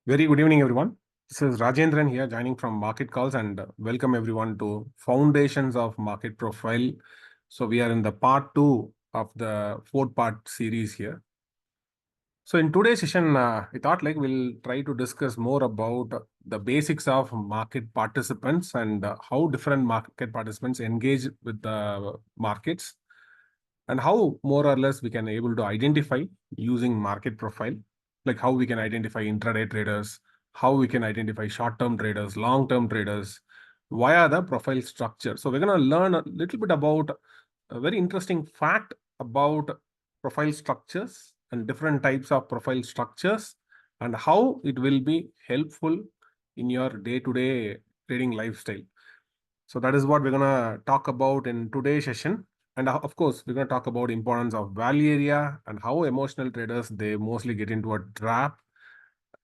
Very good evening, everyone. This is Rajendran here, joining from Market Calls, and welcome everyone to Foundations of Market Profile. So we are in the part 2 of the 4-part series here. So in today's session, I thought we'll try to discuss more about the basics of market participants and how different market participants engage with the markets, and how more or less we can able to identify using market profile, like how we can identify intraday traders, how we can identify short-term traders, long-term traders, via the profile structure. So we're going to learn a little bit about a very interesting fact about profile structures and different types of profile structures and how it will be helpful in your day-to-day trading lifestyle. So that is what we're going to talk about in today's session. And of course, we're going to talk about importance of value area and how emotional traders, they mostly get into a trap,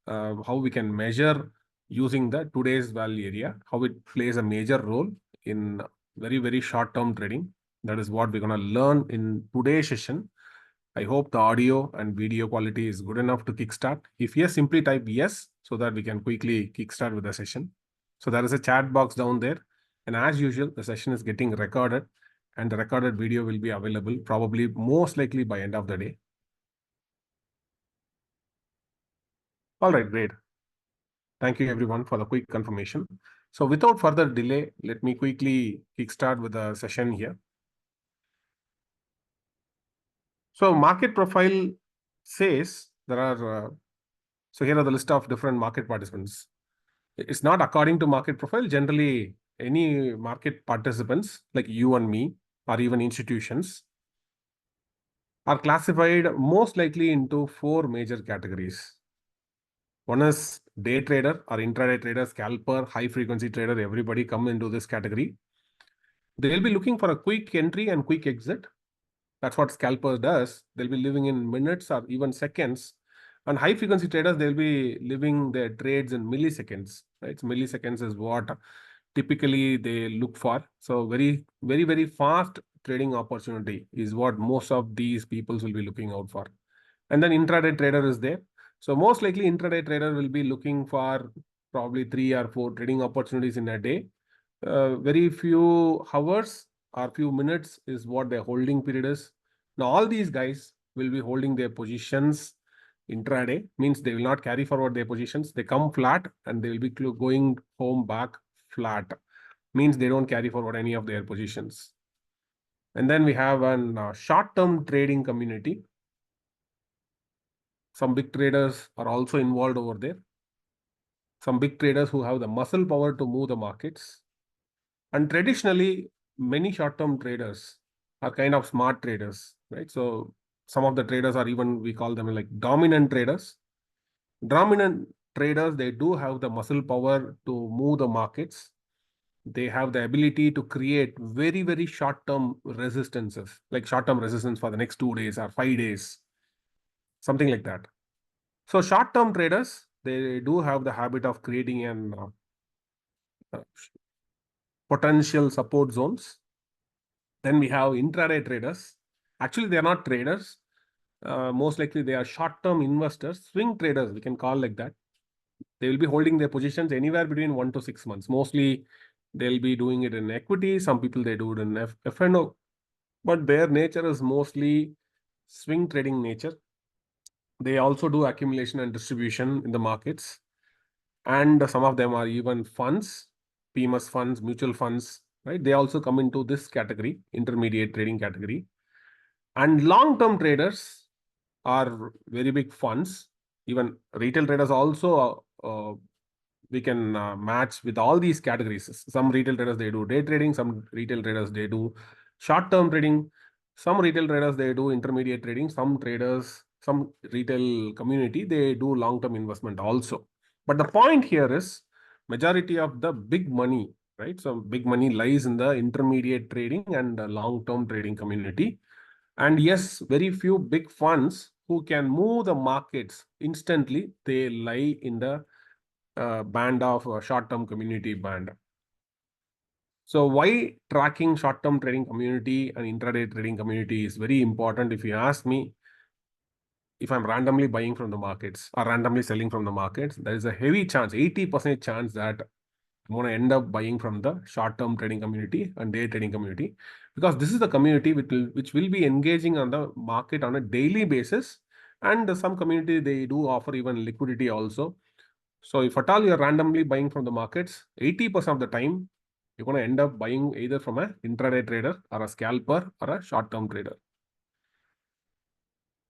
how we can measure using the today's value area, how it plays a major role in very, very short-term trading. That is what we're going to learn in today's session. I hope the audio and video quality is good enough to kickstart. If yes, simply type yes so that we can quickly kickstart with the session. So there is a chat box down there. And as usual, the session is getting recorded, and the recorded video will be available probably most likely by end of the day. All right, great. Thank you everyone for the quick confirmation. So without further delay, let me quickly kickstart with the session here. So market profile says there are, so here are the list of different market participants. It's not according to market profile. Generally, any market participants like you and me, or even institutions, are classified most likely into 4 major categories. One is day trader or intraday trader, scalper, high frequency trader. Everybody come into this category. They'll be looking for a quick entry and quick exit. That's what scalper does. They'll be living in minutes or even seconds. And high frequency traders, they'll be living their trades in milliseconds. Right? So milliseconds is what typically they look for. So very, very, very fast trading opportunity is what most of these people will be looking out for. And then intraday trader is there. So most likely intraday trader will be looking for probably 3 or 4 trading opportunities in a day. Very few hours or few minutes is what their holding period is. Now all these guys will be holding their positions intraday, means they will not carry forward their positions. They come flat and they will be going home back flat, means they don't carry forward any of their positions. And then we have a short-term trading community. Some big traders are also involved over there. Some big traders who have the muscle power to move the markets. And traditionally, many short-term traders are kind of smart traders, right? So some of the traders are even, we call them like dominant traders. Dominant traders, they do have the muscle power to move the markets. They have the ability to create very, very short-term resistances, like short-term resistance for the next 2 days or 5 days, something like that. So short-term traders, they do have the habit of creating an potential support zones. Then we have intraday traders. Actually, they are not traders. Most likely, they are short-term investors, swing traders, we can call like that. They will be holding their positions anywhere between 1 to 6 months. Mostly, they'll be doing it in equity. Some people, they do it in F&O. But their nature is mostly swing trading nature. They also do accumulation and distribution in the markets. And some of them are even funds, PMS funds, mutual funds, right? They also come into this category, intermediate trading category. And long-term traders are very big funds. Even retail traders also, we can match with all these categories. Some retail traders, they do day trading. Some retail traders, they do short-term trading. Some retail traders, they do intermediate trading. Some traders, some retail community, they do long-term investment also. But the point here is majority of the big money, right? So big money lies in the intermediate trading and long-term trading community. And yes, very few big funds who can move the markets instantly, they lie in the band of short-term community band. So why tracking short-term trading community and intraday trading community is very important if you ask me. if I'm randomly buying from the markets or randomly selling from the markets, there is a heavy chance, 80% chance that I'm going to end up buying from the short-term trading community and day trading community, because this is the community which will be engaging on the market on a daily basis. And some community, they do offer even liquidity also. So if at all you're randomly buying from the markets, 80% of the time, you're going to end up buying either from an intraday trader or a scalper or a short-term trader.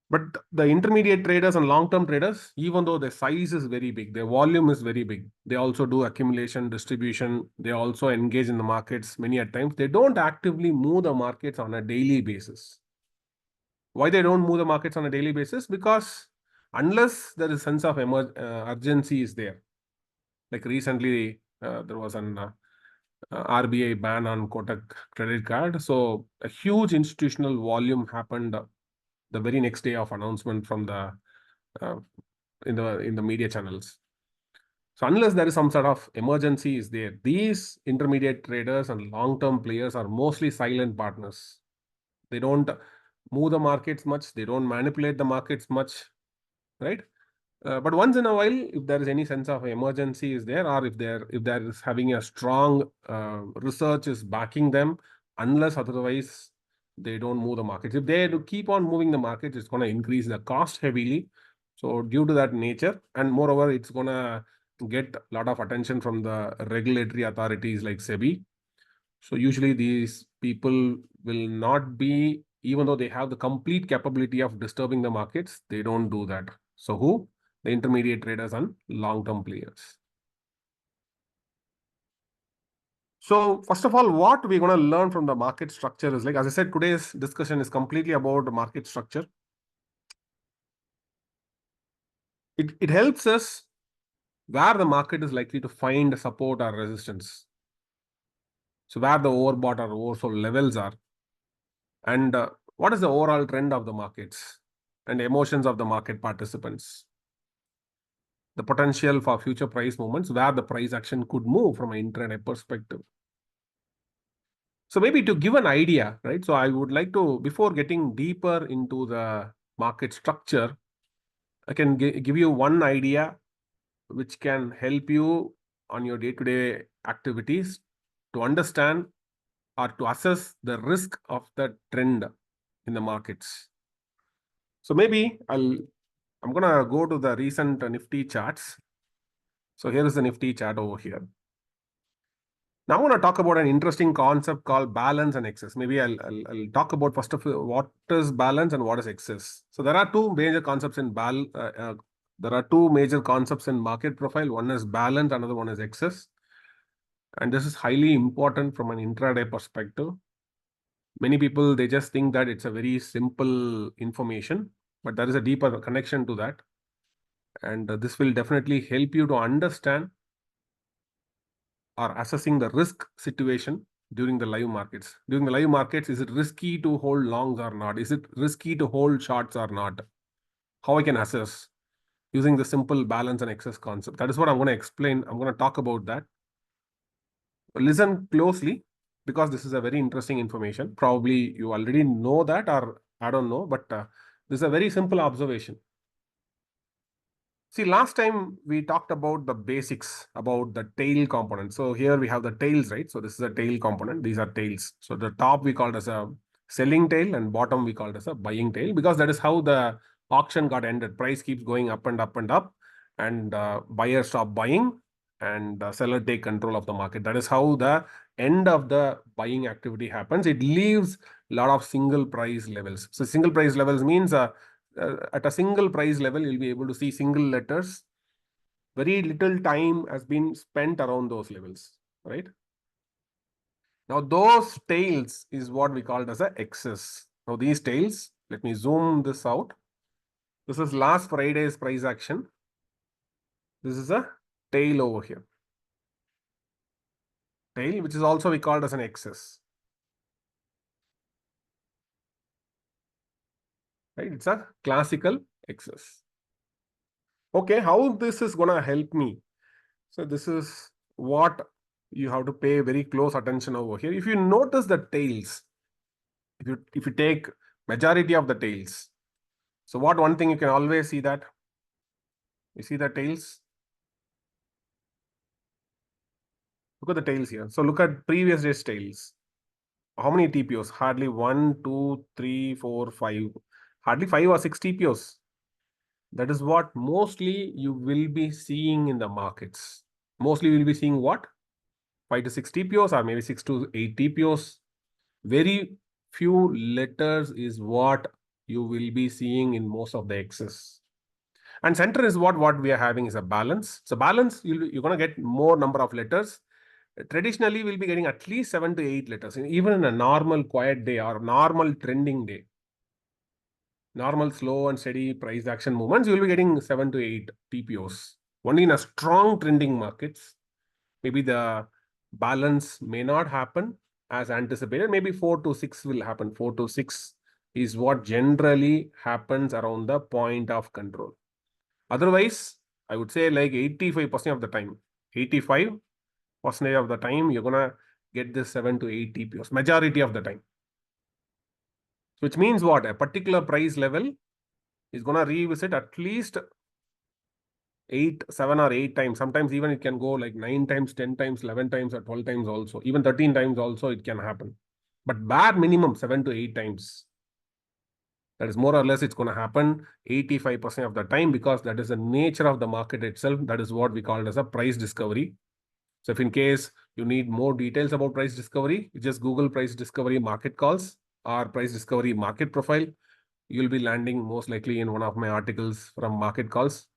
But the intermediate traders and long-term traders, even though their size is very big, their volume is very big, they also do accumulation, distribution, they also engage in the markets many at times. They don't actively move the markets on a daily basis. Why they don't move the markets on a daily basis? Because unless there is sense of urgency is there. Like recently, there was an RBI ban on Kotak credit card. So a huge institutional volume happened the very next day of announcement from the in the media channels. So unless there is some sort of emergency is there, these intermediate traders and long-term players are mostly silent partners. They don't move the markets much. They don't manipulate the markets much, right? But once in a while, if there is any sense of emergency is there, or if there is having a strong research is backing them, unless otherwise they don't move the markets. If they do keep on moving the markets, it's going to increase the cost heavily. So due to that nature, and moreover, it's going to get a lot of attention from the regulatory authorities like SEBI. So usually these people will not be, even though they have the complete capability of disturbing the markets, they don't do that. So who? The intermediate traders and long-term players. So first of all, what we're going to learn from the market structure is, like, as I said, today's discussion is completely about the market structure. It helps us where the market is likely to find support or resistance. So where the overbought or oversold levels are, and what is the overall trend of the markets and emotions of the market participants. The potential for future price movements, where the price action could move from an intraday perspective. So maybe to give an idea, right? So I would like to, before getting deeper into the market structure, I can give you one idea which can help you on your day-to-day activities to understand or to assess the risk of the trend in the markets. So maybe I'm going to go to the recent Nifty charts. So here is the Nifty chart over here. Now I want to talk about an interesting concept called balance and excess. Maybe I'll talk about first of all what is balance and what is excess. So there are two major concepts in market profile. One is balance, another one is excess. And this is highly important from an intraday perspective. Many people, they just think that it's a very simple information, but there is a deeper connection to that. And this will definitely help you to understand or assessing the risk situation during the live markets. During the live markets, is it risky to hold longs or not? Is it risky to hold shorts or not? How I can assess using the simple balance and excess concept. That is what I'm going to explain. I'm going to talk about that. Listen closely, because this is a very interesting information. Probably you already know that, or I don't know, but this is a very simple observation. See, last time we talked about the basics about the tail component. So here we have the tails, right? So this is a tail component. These are tails. So the top we called as a selling tail and bottom we called as a buying tail, because that is how the auction got ended. Price keeps going up and up and up, and buyers stop buying and seller take control of the market. That is how the end of the buying activity happens. It leaves a lot of single price levels. So single price levels means at a single price level, you'll be able to see single letters. Very little time has been spent around those levels, right? Now, those tails is what we called as a excess. Now, these tails, let me zoom this out. This is last Friday's price action. This is a tail over here. Tail, which is also we called as an excess. Right? It's a classical excess. Okay, how this is going to help me? So this is what you have to pay very close attention over here. If you notice the tails, if you take majority of the tails, So what one thing you can always see that, you see the tails? Look at the tails here. So look at previous day's tails. How many TPOs? Hardly 1, 2, 3, 4, 5. Hardly 5 or 6 TPOs. That is what mostly you will be seeing in the markets. Mostly you will be seeing what? 5 to 6 TPOs or maybe 6 to 8 TPOs. Very few letters is what you will be seeing in most of the X's. And center is what we are having is a balance. So balance, you're going to get more number of letters. Traditionally, we'll be getting at least 7 to 8 letters, even in a normal quiet day or normal trending day. Normal slow and steady price action movements, you will be getting 7 to 8 TPOs. Only in a strong trending markets, maybe the balance may not happen as anticipated. Maybe 4 to 6 will happen. 4 to 6 is what generally happens around the point of control. Otherwise, I would say like 85% of the time, 85% of the time, you're going to get this 7 to 8 TPOs, majority of the time. Which means what? A particular price level is going to revisit at least 7 or 8 times. Sometimes even it can go like 9 times, 10 times, 11 times, or 12 times also. Even 13 times also it can happen. But bare minimum 7 to 8 times. That is more or less it's going to happen 85% of the time, because that is the nature of the market itself. That is what we call it as a price discovery. So if in case you need more details about price discovery, you just Google price discovery market calls or price discovery market profile. You'll be landing most likely in one of my articles from market calls.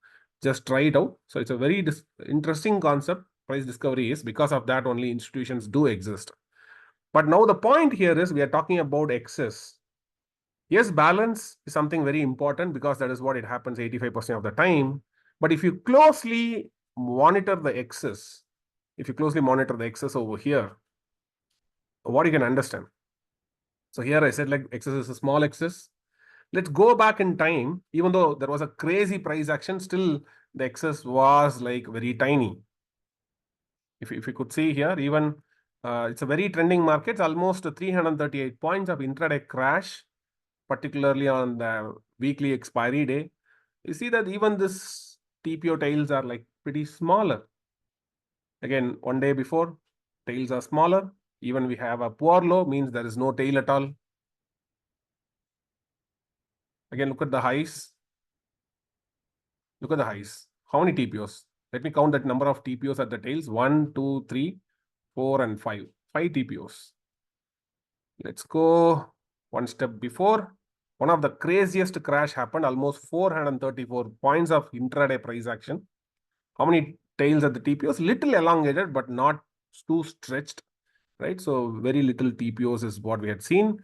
Just try it out. So it's a very interesting concept. Price discovery is, because of that only institutions do exist. But now the point here is we are talking about excess. Yes, balance is something very important because that is what it happens 85% of the time. But if you closely monitor the excess, over here, what you can understand. So here I said like excess is a small excess. Let's go back in time. Even though there was a crazy price action, still the excess was like very tiny. If you could see here, even it's a very trending market. It's almost 338 points of intraday crash, particularly on the weekly expiry day. You see that even this TPO tails are like pretty smaller. Again, one day before, tails are smaller. Even we have a poor low, means there is no tail at all. Again, look at the highs. Look at the highs. How many TPOs? Let me count that number of TPOs at the tails. 1, 2, 3, 4, and 5. 5 TPOs. Let's go one step before. One of the craziest crash happened, almost 434 points of intraday price action. How many tails at the TPOs? Little elongated, but not too stretched, right? So very little TPOs is what we had seen.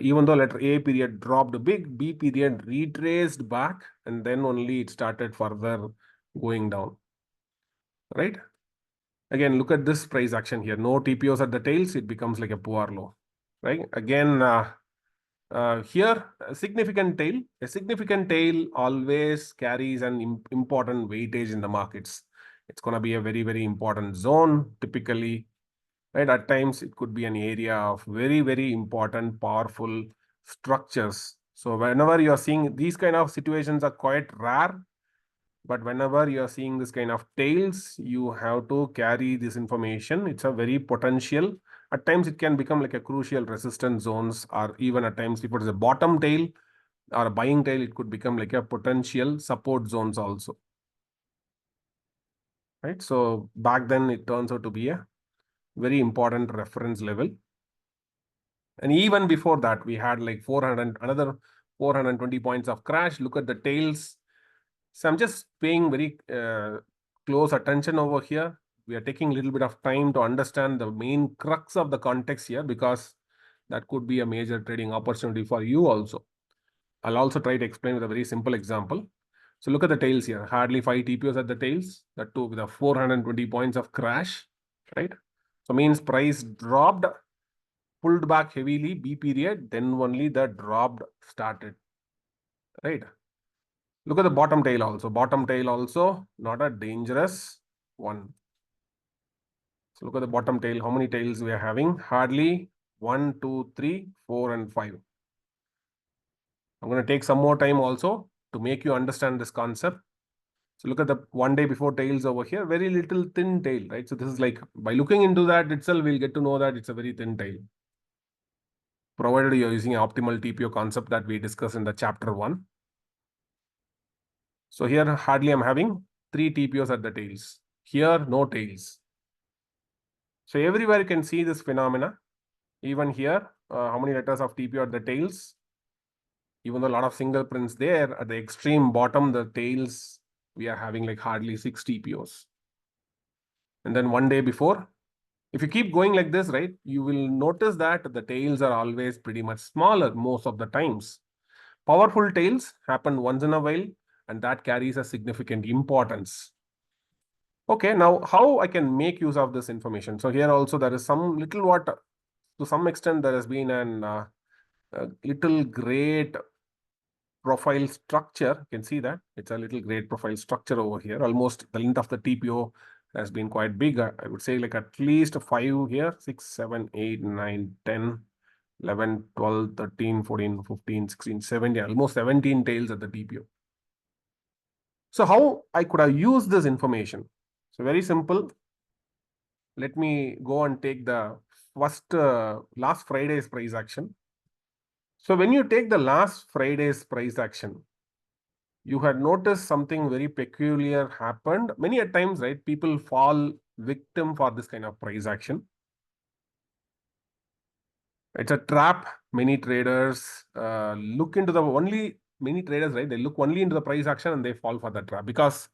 Even though letter A period dropped big, B period retraced back, and then only it started further going down, right? Again, look at this price action here. No TPOs at the tails, it becomes like a poor low, right? Again, here, a significant tail always carries an important weightage in the markets. It's going to be a very, very important zone, typically, right? At times, it could be an area of very, very important, powerful structures. So whenever you're seeing these kind of situations are quite rare, but whenever you're seeing this kind of tails, you have to carry this information. It's a very potential. At times, it can become like a crucial resistance zones, or even at times, if it is a bottom tail or a buying tail, it could become like a potential support zones also. Right? So back then, it turns out to be a very important reference level. And even before that, we had like another 420 points of crash. Look at the tails. So I'm just paying very close attention over here. We are taking a little bit of time to understand the main crux of the context here, because that could be a major trading opportunity for you also. I'll also try to explain with a very simple example. So look at the tails here. Hardly 5 TPOs at the tails. That too with a 420 points of crash, right? So means price dropped, pulled back heavily, B period, then only the dropped started, right? Look at the bottom tail also. Bottom tail also not a dangerous one. So look at the bottom tail. How many tails we are having? Hardly 1, 2, 3, 4, and 5. I'm going to take some more time also to make you understand this concept. So look at the 1 day before tails over here, very little thin tail, right? So this is like, by looking into that itself, we'll get to know that it's a very thin tail, provided you're using optimal TPO concept that we discussed in the chapter 1. So here hardly I'm having 3 TPOs at the tails. Here, no tails. So everywhere you can see this phenomena. Even here, how many letters of TPO at the tails? Even though a lot of single prints there, at the extreme bottom, the tails, we are having like hardly 6 TPOs. And then 1 day before, if you keep going like this, right, you will notice that the tails are always pretty much smaller most of the times. Powerful tails happen once in a while, and that carries a significant importance. Okay, now how I can make use of this information? So here also there is some little what, to some extent, there has been a little great profile structure. You can see that it's a little great profile structure over here. Almost the length of the TPO has been quite big. I would say like at least 5 here, 6, 7, 8, 9, 10, 11, 12, 13, 14, 15, 16, 17, almost 17 tails at the TPO. So how I could have used this information? So very simple. Let me go and take the first last Friday's price action. So when you take the last Friday's price action, you had noticed something very peculiar happened. Many a times, right, people fall victim for this kind of price action. It's a trap. Many traders look into the only, many traders, right, they look only into the price action and they fall for the trap because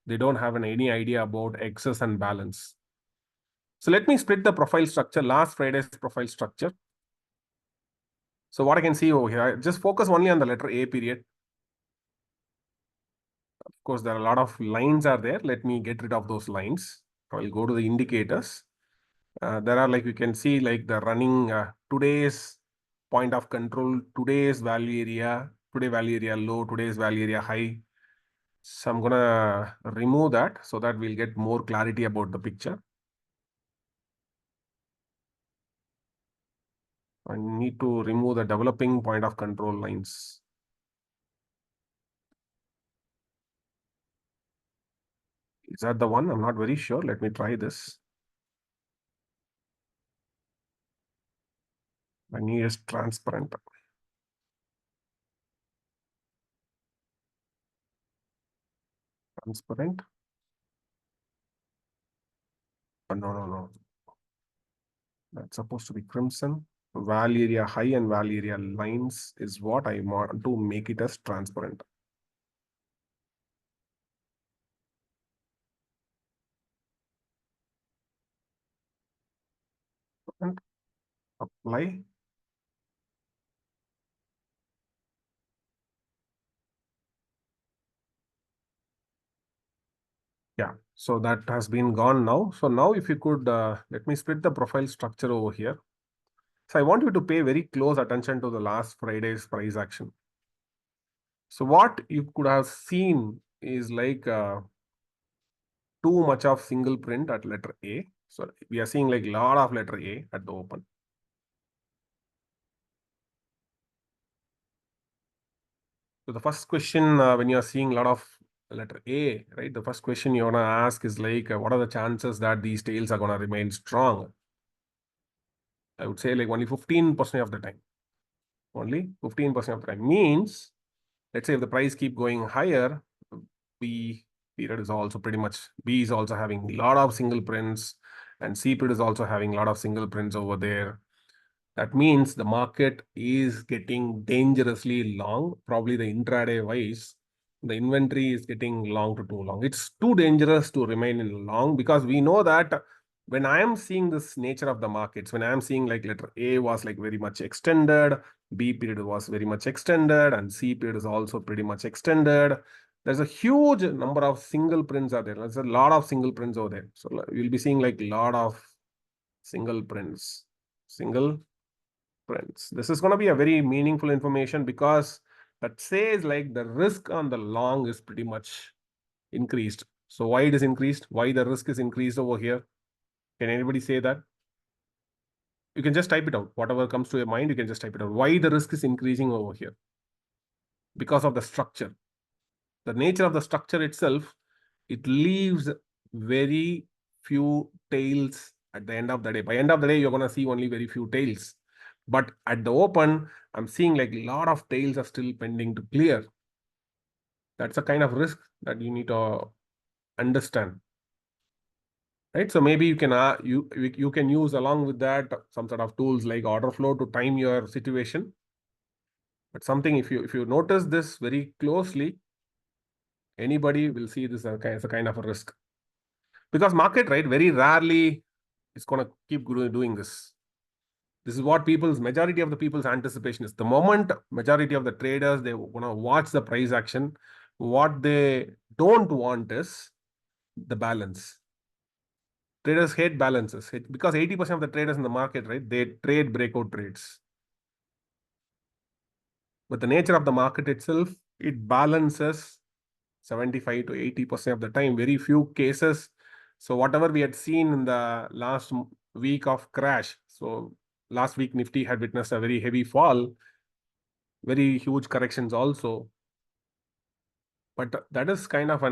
they don't have any idea about excess and balance. So let me split the profile structure, last Friday's profile structure. So what I can see over here, I just focus only on the letter A period. Of course, there are a lot of lines are there. Let me get rid of those lines. I'll go to the indicators. There are, like you can see, like the running today's point of control, today's value area, today value area low, today's value area high. So I'm gonna remove that so that we'll get more clarity about the picture. I need to remove the developing point of control lines. Is that the one? I'm not very sure. Let me try this. I need is transparent. Transparent. No, no, no. That's supposed to be crimson. Value area high and value area lines is what I want to make it as transparent. And apply. Yeah, so that has been gone now. So now if you could, let me split the profile structure over here. So I want you to pay very close attention to the last Friday's price action. So what you could have seen is like too much of single print at letter A. So we are seeing like a lot of letter A at the open. So the first question when you are seeing a lot of letter A, right? The first question you want to ask is like, what are the chances that these tails are going to remain strong? I would say like only 15% of the time. Only 15% of the time means, let's say if the price keep going higher, B period is also pretty much, B is also having a lot of single prints and C period is also having a lot of single prints over there. That means the market is getting dangerously long, probably the intraday wise. The inventory is getting long to too long. It's too dangerous to remain in long because we know that when I am seeing this nature of the markets, when I am seeing like letter A was like very much extended, B period was very much extended, and C period is also pretty much extended. There's a huge number of single prints are there. There's a lot of single prints over there. So you'll be seeing like a lot of single prints. Single prints. This is going to be a very meaningful information because that says like the risk on the long is pretty much increased. So why it is increased? Why the risk is increased over here? Can anybody say that? You can just type it out. Whatever comes to your mind, you can just type it out. Why the risk is increasing over here? because of the structure. The nature of the structure itself, it leaves very few tails at the end of the day. By end of the day, you're going to see only very few tails. But at the open, I'm seeing like a lot of tails are still pending to clear. That's a kind of risk that you need to understand. Right, so maybe you can you can use along with that some sort of tools like order flow to time your situation. But something, if you notice this very closely, anybody will see this as a kind of a risk, because market, right, very rarely is going to keep doing this. This is what majority of the people's anticipation is. The moment majority of the traders, they want to watch the price action. What they don't want is the balance. Traders hate balances because 80% of the traders in the market, right, they trade breakout trades. But the nature of the market itself, it balances 75 to 80% of the time, very few cases. So whatever we had seen in the last week of crash, so last week Nifty had witnessed a very heavy fall, very huge corrections also. But that is kind of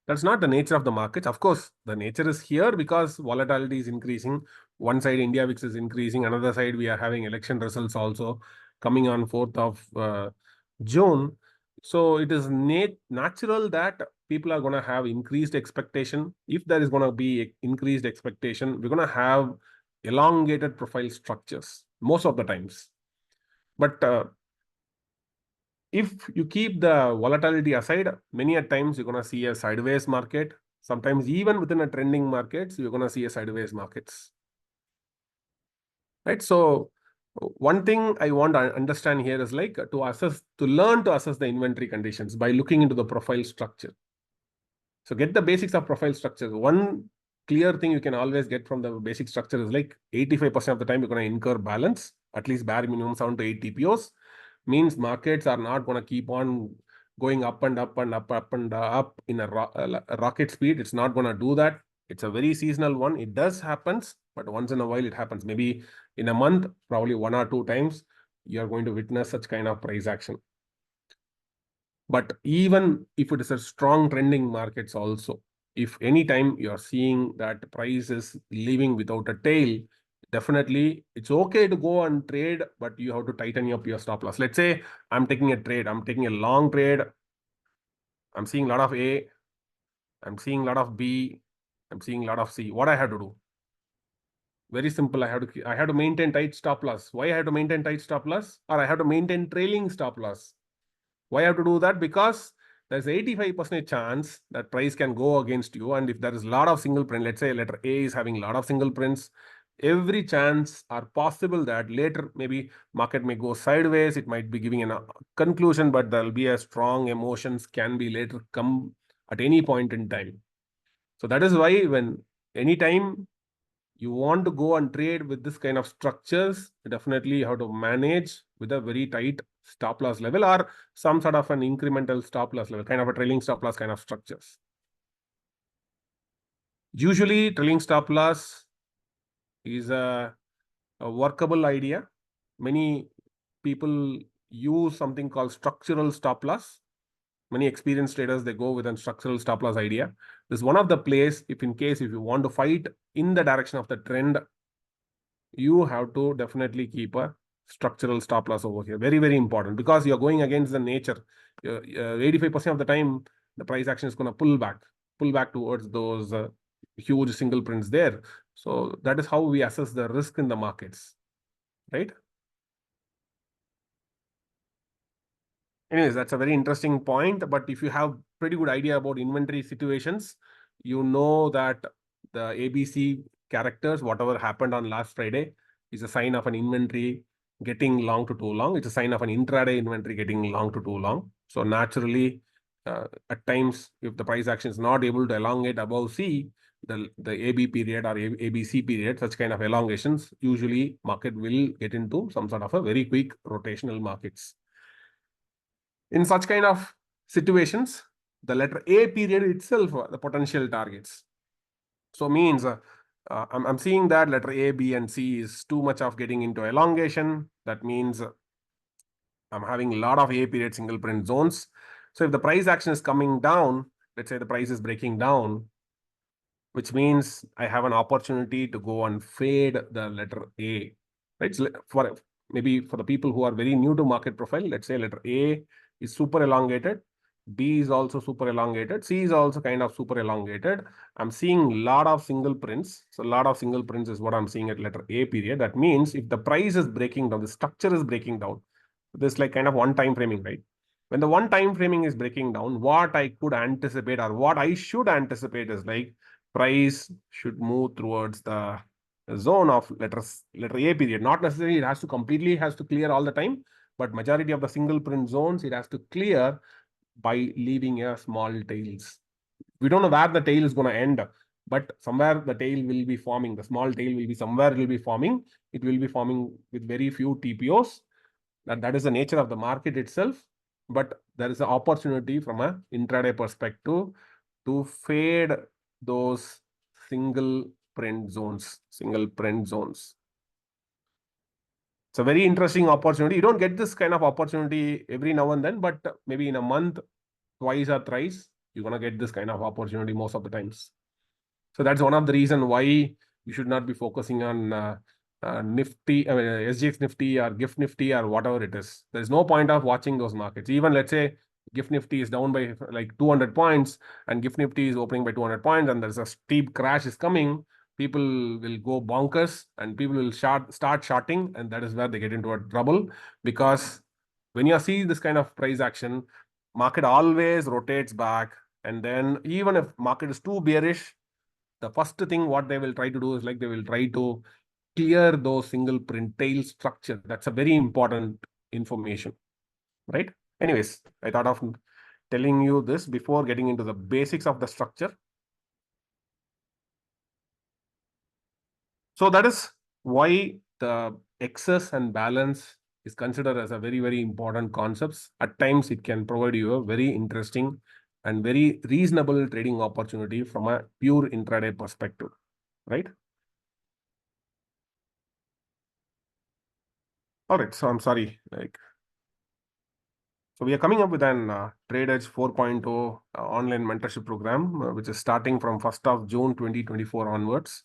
that's not the nature of the markets. Of course, the nature is here because volatility is increasing. One side, India VIX is increasing. Another side, we are having election results also coming on 4th of June. So it is natural that people are going to have increased expectation. If there is going to be increased expectation, we're going to have elongated profile structures most of the times. But if you keep the volatility aside, many a times you're going to see a sideways market. Sometimes even within a trending markets, you're going to see a sideways markets. Right. So one thing I want to understand here is like to learn to assess the inventory conditions by looking into the profile structure. So get the basics of profile structures. One clear thing you can always get from the basic structure is like 85% of the time you're going to incur balance, at least bare minimum 7 to 8 TPOs. Means markets are not going to keep on going up and up and up, up and up in a rocket speed. It's not going to do that. It's a very seasonal one. It does happens, but once in a while it happens. Maybe in a month, probably 1 or 2 times, you're going to witness such kind of price action. But even if it is a strong trending markets also, if any time you're seeing that price is leaving without a tail, definitely it's okay to go and trade, but you have to tighten up your stop loss. Let's say I'm taking a trade, I'm taking a long trade. I'm seeing a lot of A, I'm seeing a lot of B, I'm seeing a lot of C. What I have to do? Very simple. I have to maintain tight stop loss. Why I have to maintain tight stop loss? Or I have to maintain trailing stop loss. Why I have to do that? Because there's 85% chance that price can go against you. And if there is a lot of single print, let's say letter A is having a lot of single prints, every chance are possible that later maybe market may go sideways. It might be giving a conclusion, but there'll be a strong emotions can be later come at any point in time. So that is why when anytime you want to go and trade with this kind of structures, definitely you have to manage with a very tight stop loss level or some sort of an incremental stop loss level, kind of a trailing stop loss kind of structures. Usually trailing stop loss is a workable idea. Many people use something called structural stop loss. Many experienced traders, they go with a structural stop loss idea. This is one of the place, if you want to fight in the direction of the trend, you have to definitely keep a structural stop loss over here. Very, very important, because you're going against the nature. 85% of the time, the price action is going to pull back towards those huge single prints there. So that is how we assess the risk in the markets, right? Anyways, that's a very interesting point. But if you have pretty good idea about inventory situations, you know that the ABC characters, whatever happened on last Friday, is a sign of an inventory getting long to too long. It's a sign of an intraday inventory getting long to too long. So naturally, at times, if the price action is not able to elongate above C, the AB period or ABC period, such kind of elongations, usually market will get into some sort of a very quick rotational markets. In such kind of situations, the letter A period itself, the potential targets. So means I'm seeing that letter A, B, and C is too much of getting into elongation. That means I'm having a lot of A period single print zones. So if the price action is coming down, let's say the price is breaking down, which means I have an opportunity to go and fade the letter A, right? So for maybe for the people who are very new to market profile, let's say letter A is super elongated, B is also super elongated, C is also kind of super elongated. I'm seeing a lot of single prints. So a lot of single prints is what I'm seeing at letter A period. That means if the price is breaking down, the structure is breaking down, this like kind of one time framing, right? When the one time framing is breaking down, what I could anticipate or what I should anticipate is like price should move towards the zone of letter A period. Not necessarily it has to completely has to clear all the time, but majority of the single print zones it has to clear by leaving a small tails. We don't know where the tail is going to end, but somewhere the tail will be forming. The small tail will be somewhere it will be forming. It will be forming with very few TPOs. That is the nature of the market itself. But there is an opportunity from a intraday perspective to fade those single print zones. It's a very interesting opportunity. You don't get this kind of opportunity every now and then, but maybe in a month, twice or thrice, you're going to get this kind of opportunity most of the times. So that's one of the reason why you should not be focusing on Nifty, SGX Nifty or GIFT Nifty or whatever it is. There's no point of watching those markets. Even let's say GIFT Nifty is down by like 200 points and GIFT Nifty is opening by 200 points and there's a steep crash is coming. People will go bonkers and people will start shorting, and that is where they get into a trouble, because when you see this kind of price action, market always rotates back, and then even if market is too bearish, the first thing what they will try to do is like they will try to clear those single print tail structure. That's a very important information, right? Anyways, I thought of telling you this before getting into the basics of the structure. So that is why the excess and balance is considered as a very, very important concepts. At times, it can provide you a very interesting and very reasonable trading opportunity from a pure intraday perspective, right? All right, so I'm sorry, so we are coming up with an Trade Edge 4.0 online mentorship program, which is starting from 1st of June 2024 onwards.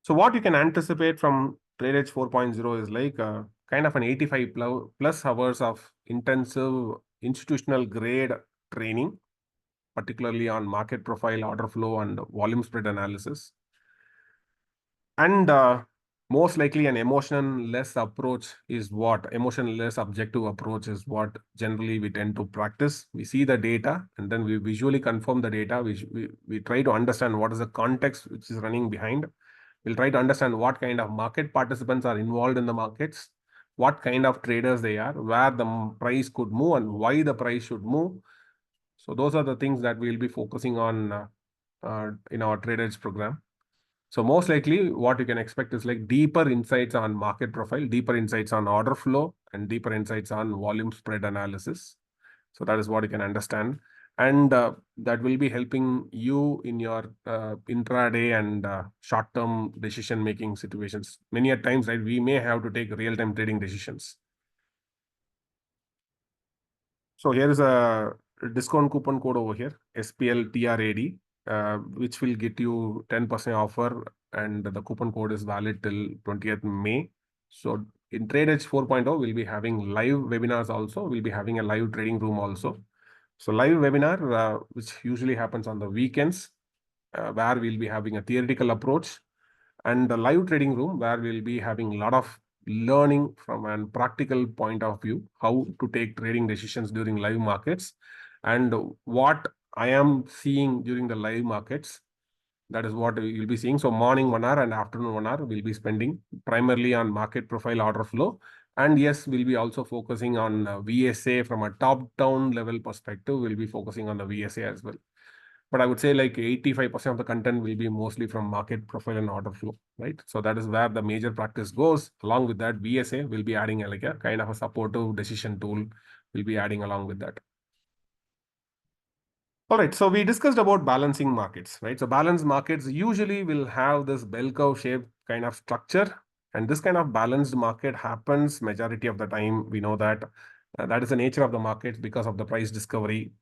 So what you can anticipate from Trade Edge 4.0 is like kind of an 85 plus hours of intensive institutional grade training, particularly on market profile, order flow, and volume spread analysis. And most likely an emotion-less approach is what? Emotion-less objective approach is what generally we tend to practice. We see the data and then we visually confirm the data. We try to understand what is the context which is running behind. We'll try to understand what kind of market participants are involved in the markets, what kind of traders they are, where the price could move and why the price should move. So those are the things that we'll be focusing on in our Trade Edge program. So most likely what you can expect is like deeper insights on market profile, deeper insights on order flow, and deeper insights on volume spread analysis. So that is what you can understand. And that will be helping you in your intraday and short-term decision-making situations. Many a times, right, we may have to take real-time trading decisions. So here is a discount coupon code over here, SPLTRAD, which will get you 10% offer, and the coupon code is valid till 20th May. So in Trade Edge 4.0, we'll be having live webinars also. We'll be having a live trading room also. So live webinar, which usually happens on the weekends, where we'll be having a theoretical approach, and the live trading room where we'll be having a lot of learning from a practical point of view, how to take trading decisions during live markets and what I am seeing during the live markets. That is what we will be seeing. So morning 1 hour and afternoon 1 hour we'll be spending primarily on market profile, order flow. And yes, we'll be also focusing on VSA from a top-down level perspective. We'll be focusing on the VSA as well. But I would say like 85% of the content will be mostly from market profile and order flow, right? So that is where the major practice goes. Along with that, VSA will be adding like a kind of a supportive decision tool. We'll be adding along with that. All right, so we discussed about balancing markets, right? So balanced markets usually will have this bell curve shape kind of structure, And this kind of balanced market happens majority of the time. We know that that is the nature of the market because of the price discovery.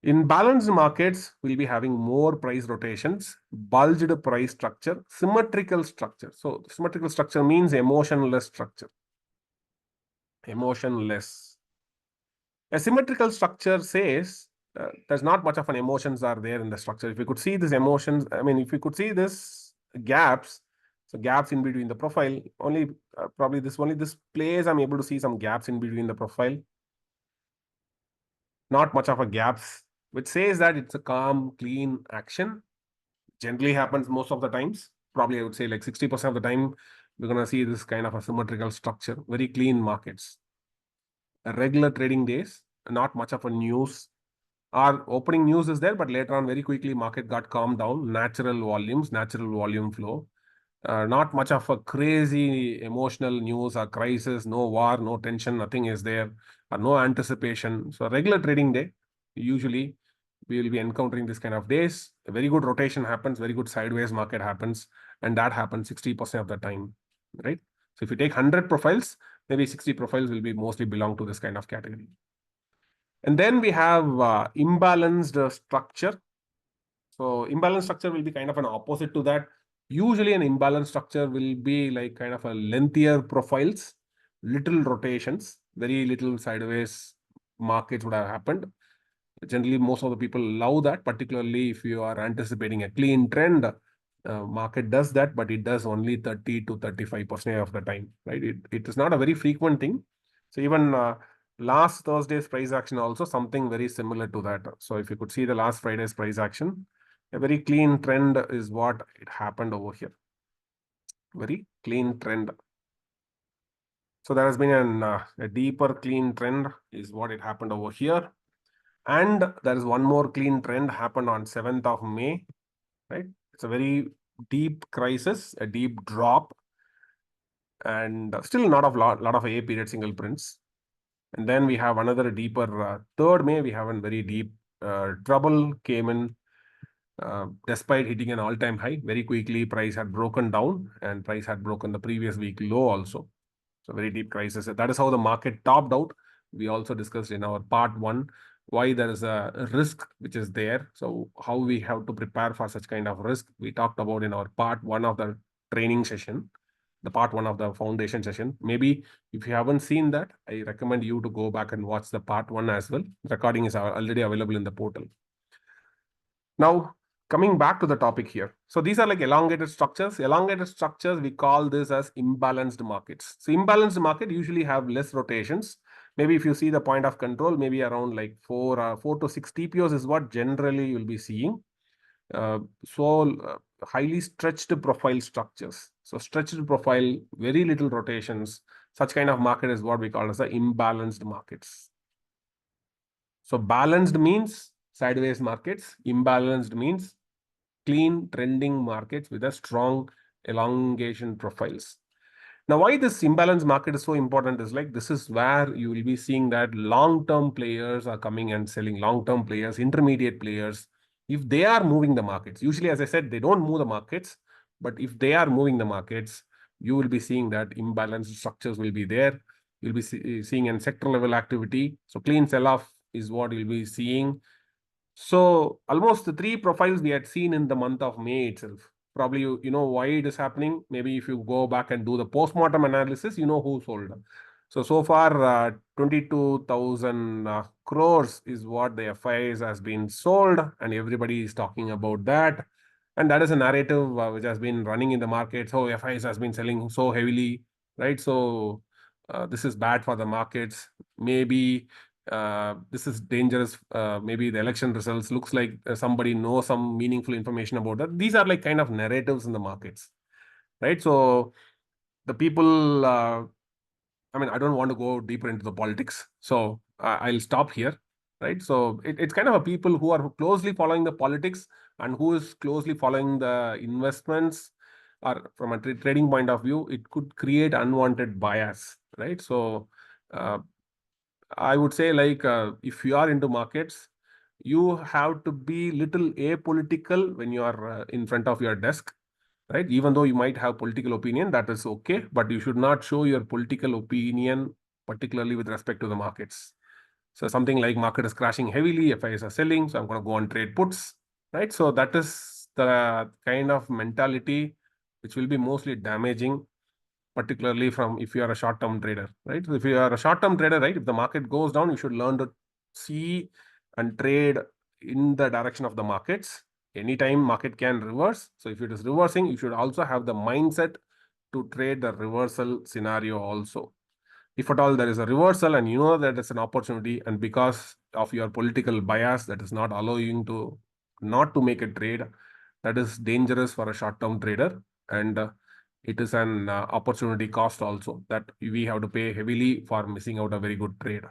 In balanced markets, we'll be having more price rotations, bulged price structure, symmetrical structure. So symmetrical structure means emotionless structure. Emotionless. A symmetrical structure says there's not much of an emotions are there in the structure. If you could see these emotions, I mean, if you could see this gaps, so gaps in between the profile, only probably this place I'm able to see some gaps in between the profile. Not much of a gaps, which says that it's a calm, clean action. Generally happens most of the times. Probably I would say like 60% of the time, we're gonna see this kind of a symmetrical structure, very clean markets. Regular trading days, not much of a news. Our opening news is there, but later on, very quickly, market got calmed down. Natural volumes, natural volume flow. Not much of a crazy emotional news or crisis, no war, no tension, nothing is there, or no anticipation. So, regular trading day, usually we will be encountering this kind of days. A very good rotation happens, very good sideways market happens, and that happens 60% of the time, right? So, if you take 100 profiles, maybe 60 profiles will be mostly belong to this kind of category. And then we have imbalanced structure. So imbalanced structure will be kind of an opposite to that. Usually an imbalanced structure will be like kind of a lengthier profiles, little rotations, very little sideways markets would have happened. Generally, most of the people love that, particularly if you are anticipating a clean trend. Market does that, but it does only 30 to 35% of the time, right? It is not a very frequent thing. So even last Thursday's price action also something very similar to that. So if you could see the last Friday's price action, a very clean trend is what it happened over here. Very clean trend. So there has been a deeper clean trend is what it happened over here. And there is one more clean trend happened on 7th of May, right? It's a very deep crisis, a deep drop, and still not of lot of A period single prints. And then we have another deeper 3rd May, we have a very deep trouble came in despite hitting an all-time high. Very quickly, price had broken down and price had broken the previous week low also. So very deep crisis. That is how the market topped out. We also discussed in our part 1 why there is a risk which is there. So how we have to prepare for such kind of risk. We talked about in our part 1 of the training session, the part 1 of the foundation session. Maybe if you haven't seen that, I recommend you to go back and watch the part 1 as well. Recording is already available in the portal. Now, coming back to the topic here. So these are like elongated structures. Elongated structures, we call this as imbalanced markets. So imbalanced market usually have less rotations. Maybe if you see the point of control, maybe around like 4 to 6 TPOs is what generally you'll be seeing. Highly stretched profile structures. So stretched profile, very little rotations. Such kind of market is what we call as the imbalanced markets. So balanced means sideways markets. Imbalanced means clean trending markets with a strong elongation profiles. Now, why this imbalanced market is so important is like this is where you will be seeing that long-term players are coming and selling, long-term players, intermediate players. If they are moving the markets, usually, as I said, they don't move the markets, but if they are moving the markets, you will be seeing that imbalanced structures will be there. You'll be seeing in sector level activity. So clean sell-off is what you'll be seeing. So almost the 3 profiles we had seen in the month of May itself. Probably you know why it is happening. Maybe if you go back and do the post-mortem analysis, you know who sold. So far, 22,000 crores is what the FIs has been sold, and everybody is talking about that. And that is a narrative which has been running in the market. So FIs has been selling so heavily, right? So this is bad for the markets. Maybe this is dangerous. Maybe the election results looks like somebody knows some meaningful information about that. These are like kind of narratives in the markets, right? So the people, I mean, I don't want to go deeper into the politics, so I'll stop here, right? So it's kind of a people who are closely following the politics and who is closely following the investments, or from a trading point of view, it could create unwanted bias, right? So I would say like if you are into markets, you have to be little apolitical when you are in front of your desk. right? Even though you might have political opinion, that is okay, but you should not show your political opinion, particularly with respect to the markets. So something like market is crashing heavily, FIs are selling, so I'm going to go and trade puts, right? So that is the kind of mentality which will be mostly damaging, particularly from if you are a short-term trader, right? So if you are a short-term trader, right, if the market goes down, you should learn to see and trade in the direction of the markets. Anytime market can reverse. So if it is reversing, you should also have the mindset to trade the reversal scenario also. If at all there is a reversal and you know that it's an opportunity, and because of your political bias that is not allowing to not to make a trade, that is dangerous for a short-term trader, and it is an opportunity cost also that we have to pay heavily for missing out a very good trade.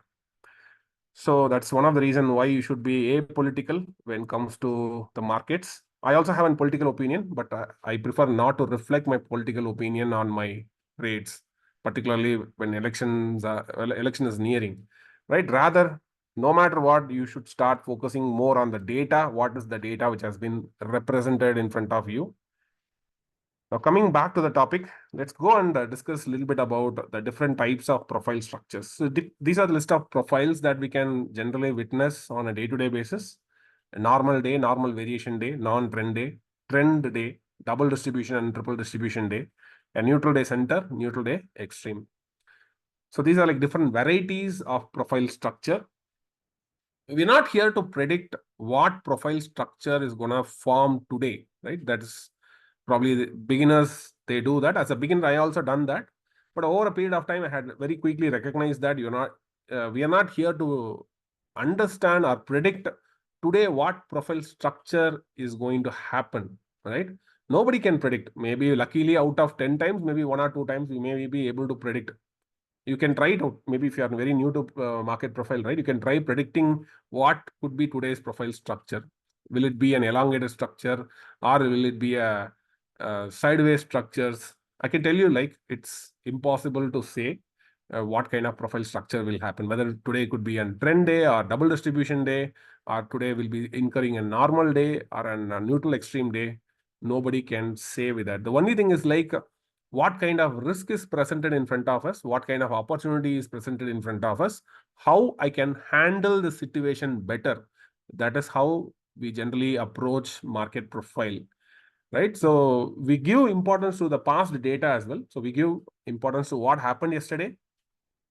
So that's one of the reasons why you should be apolitical when it comes to the markets. I also have a political opinion, but I prefer not to reflect my political opinion on my trades, particularly when election is nearing, right? Rather, no matter what, you should start focusing more on the data. What is the data which has been represented in front of you? Now, coming back to the topic, let's go and discuss a little bit about the different types of profile structures. So these are the list of profiles that we can generally witness on a day-to-day basis. A normal day, normal variation day, non-trend day, trend day, double distribution and triple distribution day, a neutral day center, neutral day extreme. So these are like different varieties of profile structure. We're not here to predict what profile structure is going to form today, right? That is probably the beginners, they do that. As a beginner, I also done that. But over a period of time, I had very quickly recognized that we are not here to understand or predict today what profile structure is going to happen, right? Nobody can predict. Maybe luckily out of 10 times, maybe 1 or 2 times, we may be able to predict. You can try it out. Maybe if you are very new to market profile, right, you can try predicting what could be today's profile structure. Will it be an elongated structure, or will it be a sideways structures? I can tell you, like, it's impossible to say what kind of profile structure will happen, whether today could be a trend day or double distribution day, or today will be incurring a normal day or a neutral extreme day. Nobody can say with that. The only thing is, like, what kind of risk is presented in front of us, what kind of opportunity is presented in front of us, how I can handle the situation better. That is how we generally approach market profile, right? So we give importance to the past data as well. So we give importance to what happened yesterday.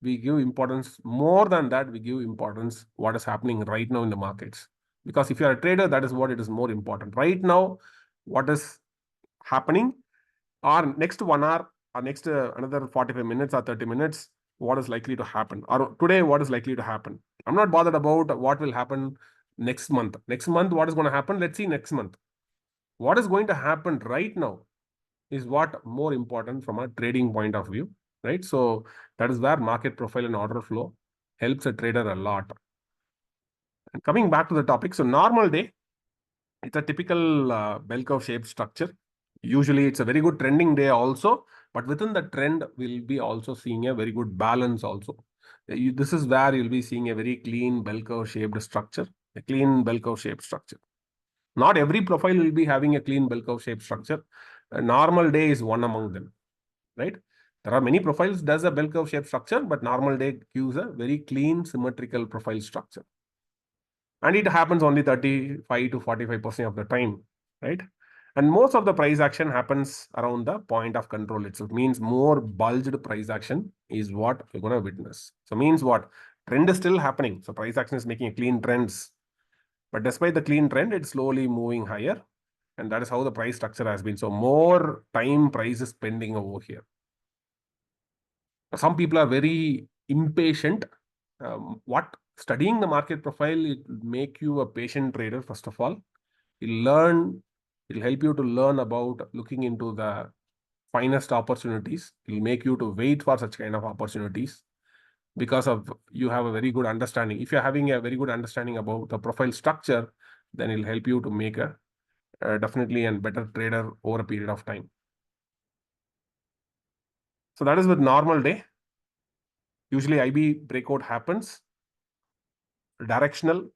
We give importance more than that. We give importance what is happening right now in the markets. Because if you are a trader, that is what it is more important. Right now, what is happening, or next 1 hour, or next another 45 minutes or 30 minutes, what is likely to happen, or today what is likely to happen. I'm not bothered about what will happen next month. Next month, what is going to happen? Let's see next month. What is going to happen right now is what more important from a trading point of view, right? So that is where market profile and order flow helps a trader a lot. And coming back to the topic, so normal day, it's a typical bell curve shaped structure. Usually it's a very good trending day also, but within the trend, we'll be also seeing a very good balance also. This is where you'll be seeing a very clean bell curve shaped structure, a clean bell curve shaped structure. Not every profile will be having a clean bell curve shaped structure. A normal day is one among them, right? There are many profiles does a bell curve shaped structure, but normal day gives a very clean symmetrical profile structure. And it happens only 35 to 45% of the time, right? And most of the price action happens around the point of control itself. Means more bulged price action is what you're going to witness. So means what? Trend is still happening. So price action is making a clean trends. But despite the clean trend, it's slowly moving higher. And that is how the price structure has been. So more time price is pending over here. Some people are very impatient. What studying the market profile, it will make you a patient trader, first of all. It'll help you to learn about looking into the finest opportunities. It'll make you to wait for such kind of opportunities because of you have a very good understanding. If you're having a very good understanding about the profile structure, then it'll help you to make a definitely a better trader over a period of time. So that is with normal day. Usually IB breakout happens, directional,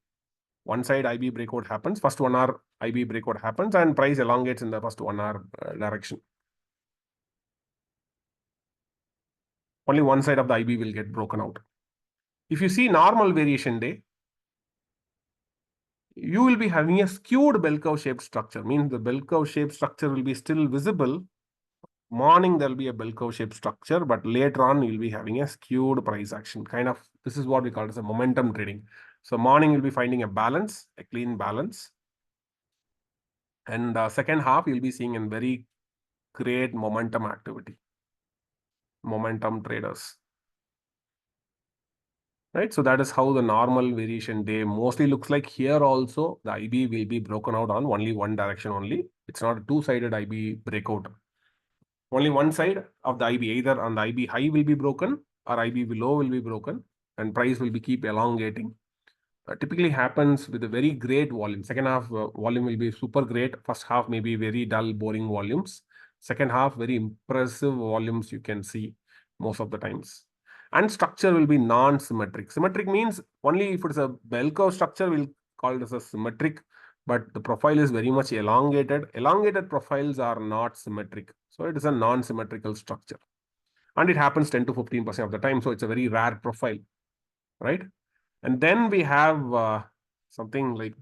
one side IB breakout happens, first 1 hour IB breakout happens, and price elongates in the first 1 hour direction. Only one side of the IB will get broken out. If you see normal variation day, you will be having a skewed bell curve shaped structure. Means the bell curve shaped structure will be still visible. Morning there will be a bell curve shaped structure, but later on you'll be having a skewed price action. Kind of, this is what we call as a momentum trading. So morning you'll be finding a balance, a clean balance. And second half you'll be seeing a very great momentum activity. Momentum traders. Right, so that is how the normal variation day mostly looks like. Here also the IB will be broken out on only one direction only. It's not a two-sided IB breakout. Only one side of the IB, either on the IB high will be broken or IB below will be broken, and price will be keep elongating. Typically happens with a very great volume. Second half volume will be super great. First half may be very dull, boring volumes. Second half, very impressive volumes you can see most of the times. And structure will be non-symmetric. Symmetric means only if it's a bell curve structure, we'll call it as a symmetric, but the profile is very much elongated. Elongated profiles are not symmetric. So it is a non-symmetrical structure. And it happens 10 to 15% of the time. So it's a very rare profile, right? And then we have something like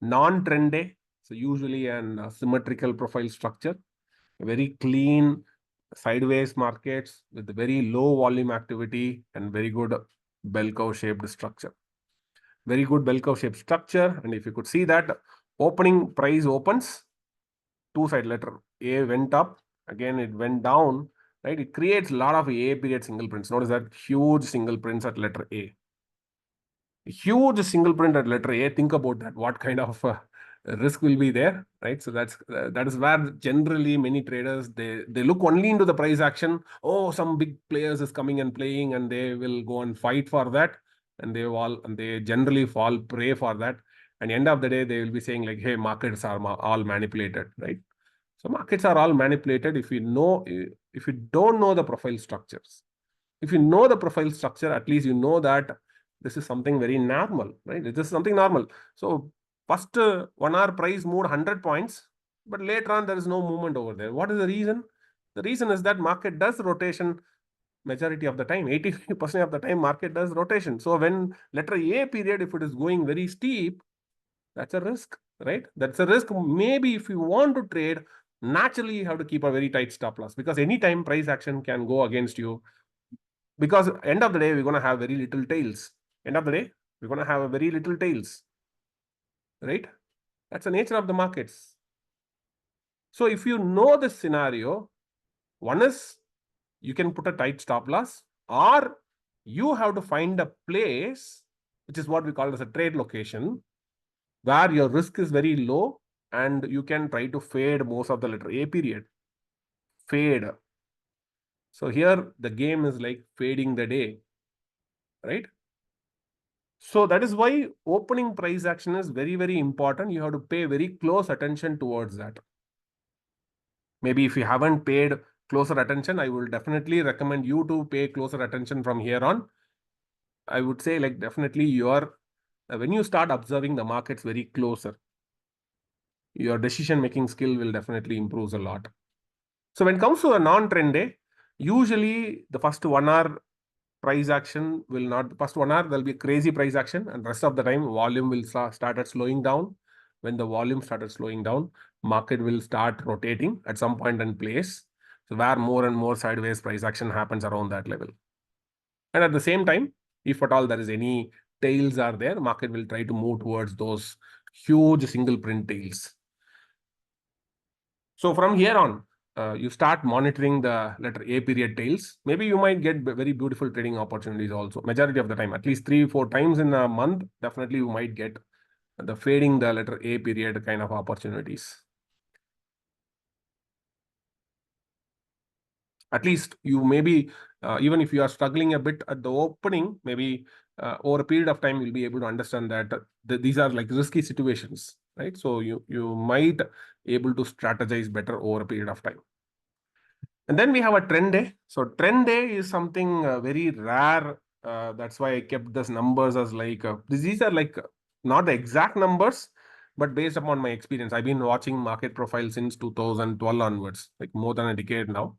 non-trend day. So usually an symmetrical profile structure, very clean sideways markets with very low volume activity and very good bell curve shaped structure. Very good bell curve shaped structure. And if you could see that opening price opens, two-side letter A went up, again it went down, right? It creates a lot of A period single prints. Notice that huge single prints at letter A. Huge single print at letter A. Think about that. What kind of risk will be there, right? So that is where generally many traders they look only into the price action. Oh, some big players is coming and playing, and they will go and fight for that, and they generally fall prey for that. And end of the day, they will be saying like, "Hey, markets are all manipulated," right? So markets are all manipulated if you don't know the profile structures. If you know the profile structure, at least you know that this is something very normal, right? This is something normal. So first 1 hour price moved 100 points, but later on there is no movement over there. What is the reason? The reason is that market does rotation majority of the time. 80% of the time market does rotation. So when letter A period, if it is going very steep, that's a risk, right? That's a risk. Maybe if you want to trade, naturally you have to keep a very tight stop loss, because anytime price action can go against you. Because end of the day, we're going to have very little tails. End of the day, we're going to have a very little tails, right? That's the nature of the markets. So if you know this scenario, one is you can put a tight stop loss, or you have to find a place, which is what we call as a trade location, where your risk is very low and you can try to fade most of the letter A period. Fade. So here the game is like fading the day, right? So that is why opening price action is very, very important. You have to pay very close attention towards that. Maybe if you haven't paid closer attention, I will definitely recommend you to pay closer attention from here on. I would say like definitely when you start observing the markets very closer, your decision-making skill will definitely improve a lot. So when it comes to a non-trend day, usually the first 1 hour price action will not, first 1 hour, there'll be crazy price action, and rest of the time, volume will start slowing down. When the volume started slowing down, market will start rotating at some point in place. So where more and more sideways price action happens around that level. And at the same time, if at all there is any tails are there, market will try to move towards those huge single print tails. So from here on, you start monitoring the letter A period tails. Maybe you might get very beautiful trading opportunities also. Majority of the time, at least 3-4 times in a month, definitely you might get the fading the letter A period kind of opportunities. At least you maybe, even if you are struggling a bit at the opening, maybe over a period of time, you'll be able to understand that these are like risky situations, right? So you might able to strategize better over a period of time. And then we have a trend day. So trend day is something very rare. That's why I kept these numbers as like, these are like not the exact numbers, but based upon my experience. I've been watching market profile since 2012 onwards, like more than a decade now.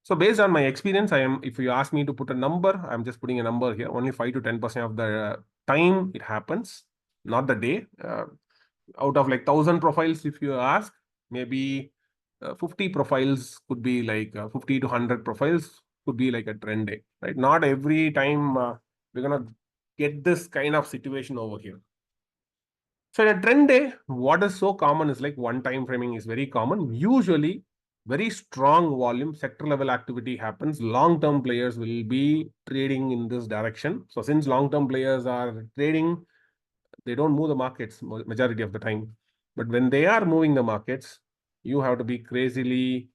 So based on my experience, if you ask me to put a number, I'm just putting a number here. Only 5 to 10% of the time it happens, not the day. Out of like 1,000 profiles, if you ask, maybe 50 profiles could be like 50 to 100 profiles could be like a trend day, right? Not every time we're gonna get this kind of situation over here. So in a trend day, what is so common is like one time framing is very common. Usually, very strong volume, sector level activity happens. Long term players will be trading in this direction. So since long term players are trading, they don't move the markets majority of the time. But when they are moving the markets, you have to be crazily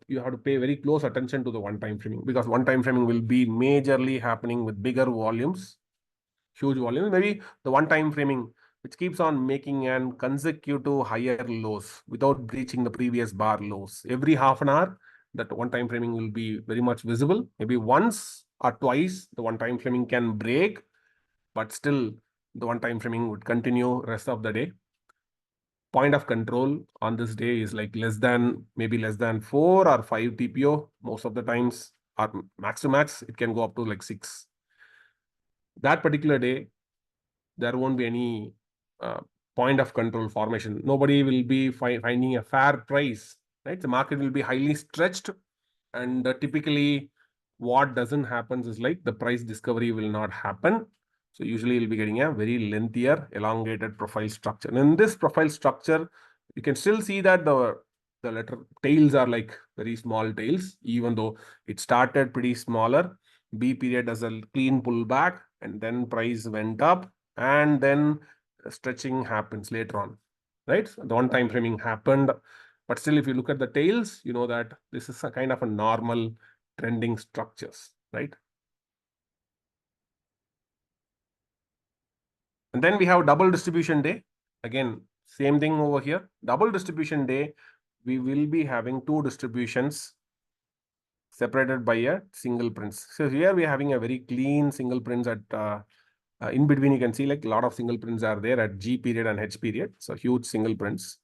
you have to pay very close attention to the one time framing, because one time framing will be majorly happening with bigger volumes, huge volumes. Maybe the one time framing which keeps on making an consecutive higher lows without breaching the previous bar lows. Every half an hour, that one time framing will be very much visible. Maybe once or twice, the one time framing can break, but still the one time framing would continue rest of the day. Point of control on this day is like maybe less than 4 or 5 TPO most of the times, or max to max, it can go up to like 6. That particular day, there won't be any uh, point of control formation. Nobody will be finding a fair price, right? The market will be highly stretched, and typically what doesn't happen is like the price discovery will not happen. So usually you'll be getting a very lengthier, elongated profile structure. And in this profile structure, you can still see that the letter tails are like very small tails, even though it started pretty smaller. B period as a clean pullback, and then price went up, and then stretching happens later on, right? So the one time framing happened, but still, if you look at the tails, you know that this is a kind of a normal trending structures, right? And then we have double distribution day. Again, same thing over here. Double distribution day, we will be having two distributions separated by a single prints. So here we are having a very clean single prints at in between. You can see like a lot of single prints are there at G period and H period. So huge single prints.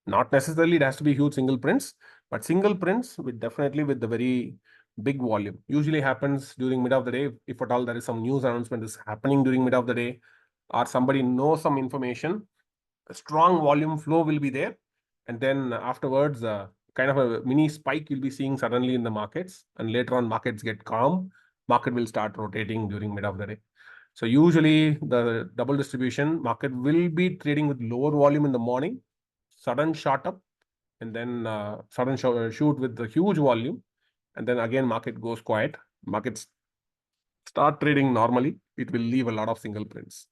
Not necessarily it has to be huge single prints, but single prints with definitely with the very big volume. Usually happens during mid of the day. If at all there is some news announcement is happening during mid of the day, or somebody knows some information, a strong volume flow will be there. And then afterwards, kind of a mini spike you'll be seeing suddenly in the markets. And later on, markets get calm. Market will start rotating during mid of the day. So usually the double distribution market will be trading with lower volume in the morning, sudden shot up, and then sudden shoot with the huge volume. And then again, market goes quiet. Markets start trading normally. It will leave a lot of single prints.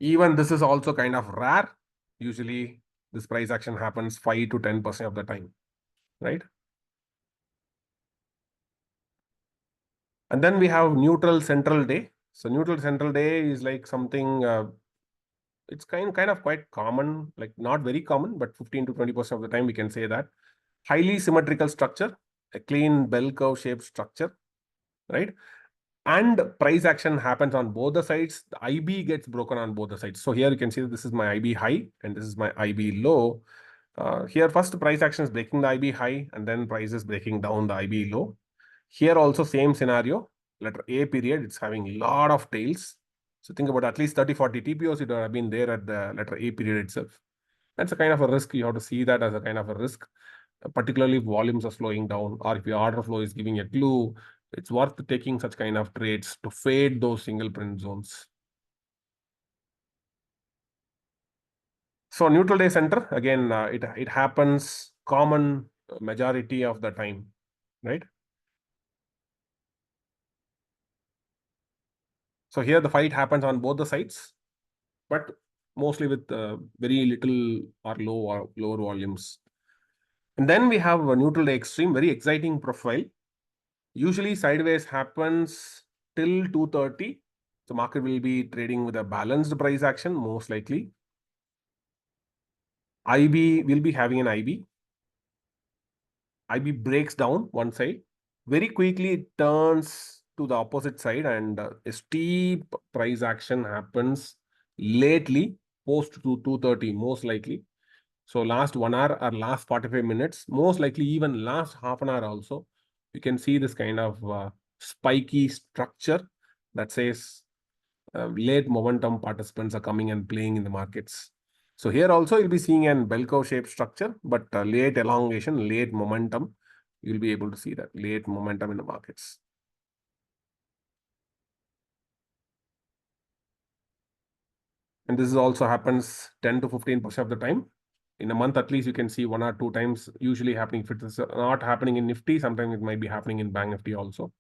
Even this is also kind of rare. Usually this price action happens 5 to 10% of the time, right? And then we have neutral central day. So neutral central day is like something, it's kind of quite common, like not very common, but 15 to 20% of the time we can say that. Highly symmetrical structure, a clean bell curve shaped structure, right? And price action happens on both the sides. The IB gets broken on both the sides. So here you can see that this is my IB high and this is my IB low. Here first price action is breaking the IB high, and then price is breaking down the IB low. Here also same scenario. Letter A period, it's having a lot of tails. So think about at least 30-40 TPOs it would have been there at the letter A period itself. That's a kind of a risk. You have to see that as a kind of a risk, particularly if volumes are slowing down, or if your order flow is giving a clue. It's worth taking such kind of trades to fade those single print zones. So neutral day center, again, it happens common majority of the time, right? So here the fight happens on both the sides, but mostly with very little or lower volumes. And then we have a neutral day extreme, very exciting profile. Usually sideways happens till 2:30. The market will be trading with a balanced price action, most likely. IB will be having an IB. IB breaks down one side. Very quickly it turns to the opposite side, and a steep price action happens lately post to 2:30 most likely. So last 1 hour or last 45 minutes, most likely even last half an hour also, you can see this kind of spiky structure that says late momentum participants are coming and playing in the markets. So here also you'll be seeing an bell curve shaped structure, but late elongation, late momentum, you'll be able to see that late momentum in the markets. And this is also happens 10 to 15% of the time. In a month, at least you can see 1 or 2 times usually happening. If it's not happening in Nifty, sometimes it might be happening in Bank Nifty also.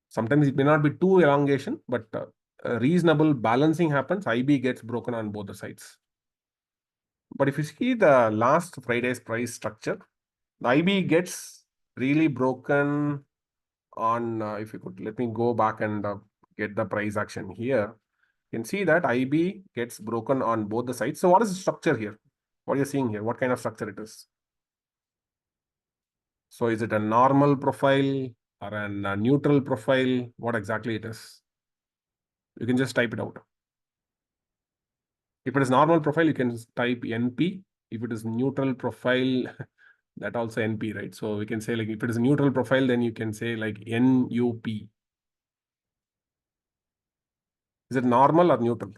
Sometimes it may not be too elongation, but a reasonable balancing happens. IB gets broken on both the sides. But if you see the last Friday's price structure, the IB gets really broken on, if you could let me go back and get the price action here. You can see that IB gets broken on both the sides. So what is the structure here? What are you seeing here? What kind of structure it is? So is it a normal profile or a neutral profile? What exactly it is? You can just type it out. If it is normal profile, you can type NP. If it is neutral profile, that also NP, right? So we can say like if it is a neutral profile, then you can say like NUP. Is it normal or neutral?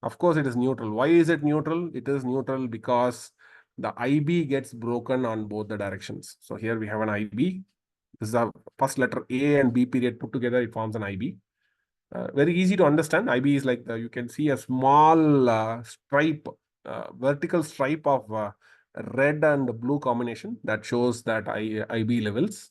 Of course, it is neutral. Why is it neutral? It is neutral because the IB gets broken on both the directions. So here we have an IB. This is the first letter A and B period put together. It forms an IB. Very easy to understand. IB is like you can see a small stripe, vertical stripe of red and blue combination that shows that IB levels.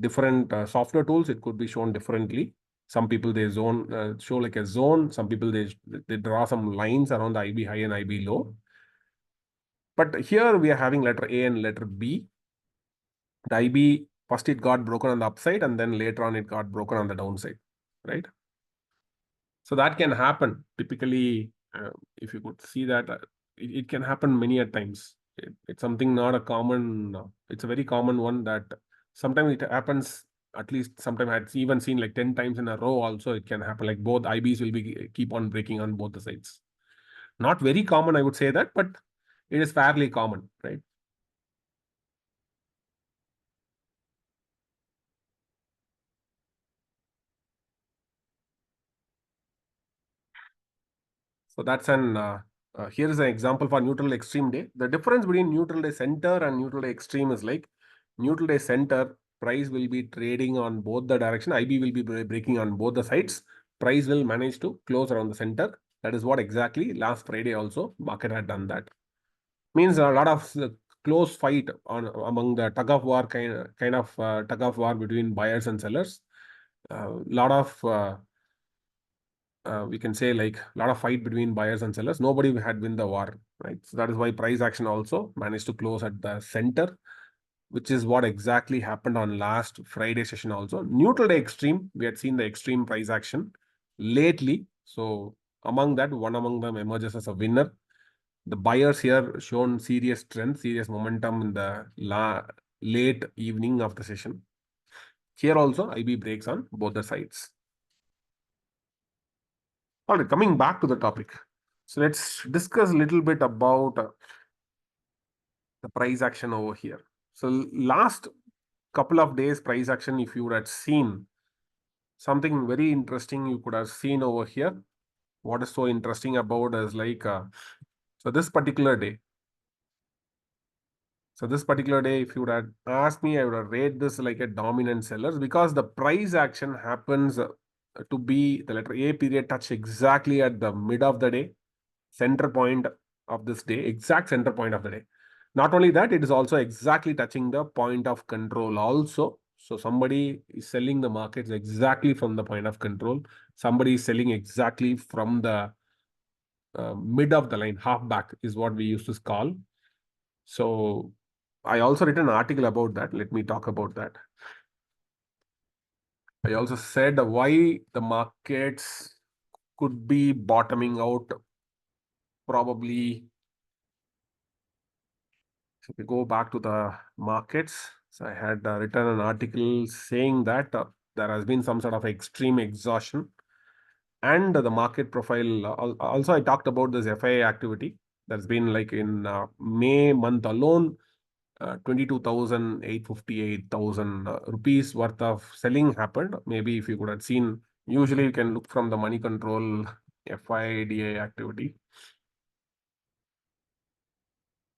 Different software tools, it could be shown differently. Some people they show like a zone. Some people they draw some lines around the IB high and IB low. But here we are having letter A and letter B. The IB first it got broken on the upside and then later on it got broken on the downside, right? So that can happen typically. If you could see that, it can happen many a times. It's something not a common. It's a very common one that sometimes it happens. At least sometimes I've even seen like 10 times in a row. Also, it can happen. Like both IBs will be keep on breaking on both the sides. Not very common, I would say that, but it is fairly common, right? So that's here is an example for neutral extreme day. The difference between neutral day center and neutral day extreme is like neutral day center price will be trading on both the direction. IB will be breaking on both the sides. Price will manage to close around the center. That is what exactly last Friday also market had done that. Means a lot of close fight on among the tug of war kind of tug of war between buyers and sellers. Lot of we can say like a lot of fight between buyers and sellers. Nobody had win the war, right? So that is why price action also managed to close at the center, which is what exactly happened on last Friday session also. Neutral day extreme, we had seen the extreme price action lately. So among that, one among them emerges as a winner. The buyers here shown serious strength, serious momentum in the late evening of the session. Here also, IB breaks on both the sides. All right, coming back to the topic. So let's discuss a little bit about the price action over here. So last couple of days price action, if you would have seen something very interesting, you could have seen over here. What is so interesting about is like, so this particular day. So this particular day, if you would have asked me, I would have rated this like a dominant sellers because the price action happens to be the letter A period touch exactly at the mid of the day, center point of this day, exact center point of the day. Not only that, it is also exactly touching the point of control also. So somebody is selling the markets exactly from the point of control. Somebody is selling exactly from the mid of the line, half back is what we used to call. So I also written an article about that. Let me talk about that. I also said why the markets could be bottoming out probably. So if we go back to the markets, So I had written an article saying that there has been some sort of extreme exhaustion, and the market profile. Also, I talked about this FIA activity. That's been like in May month alone, 22,858,000 rupees worth of selling happened. Maybe if you could have seen, usually you can look from the money control FIDA activity.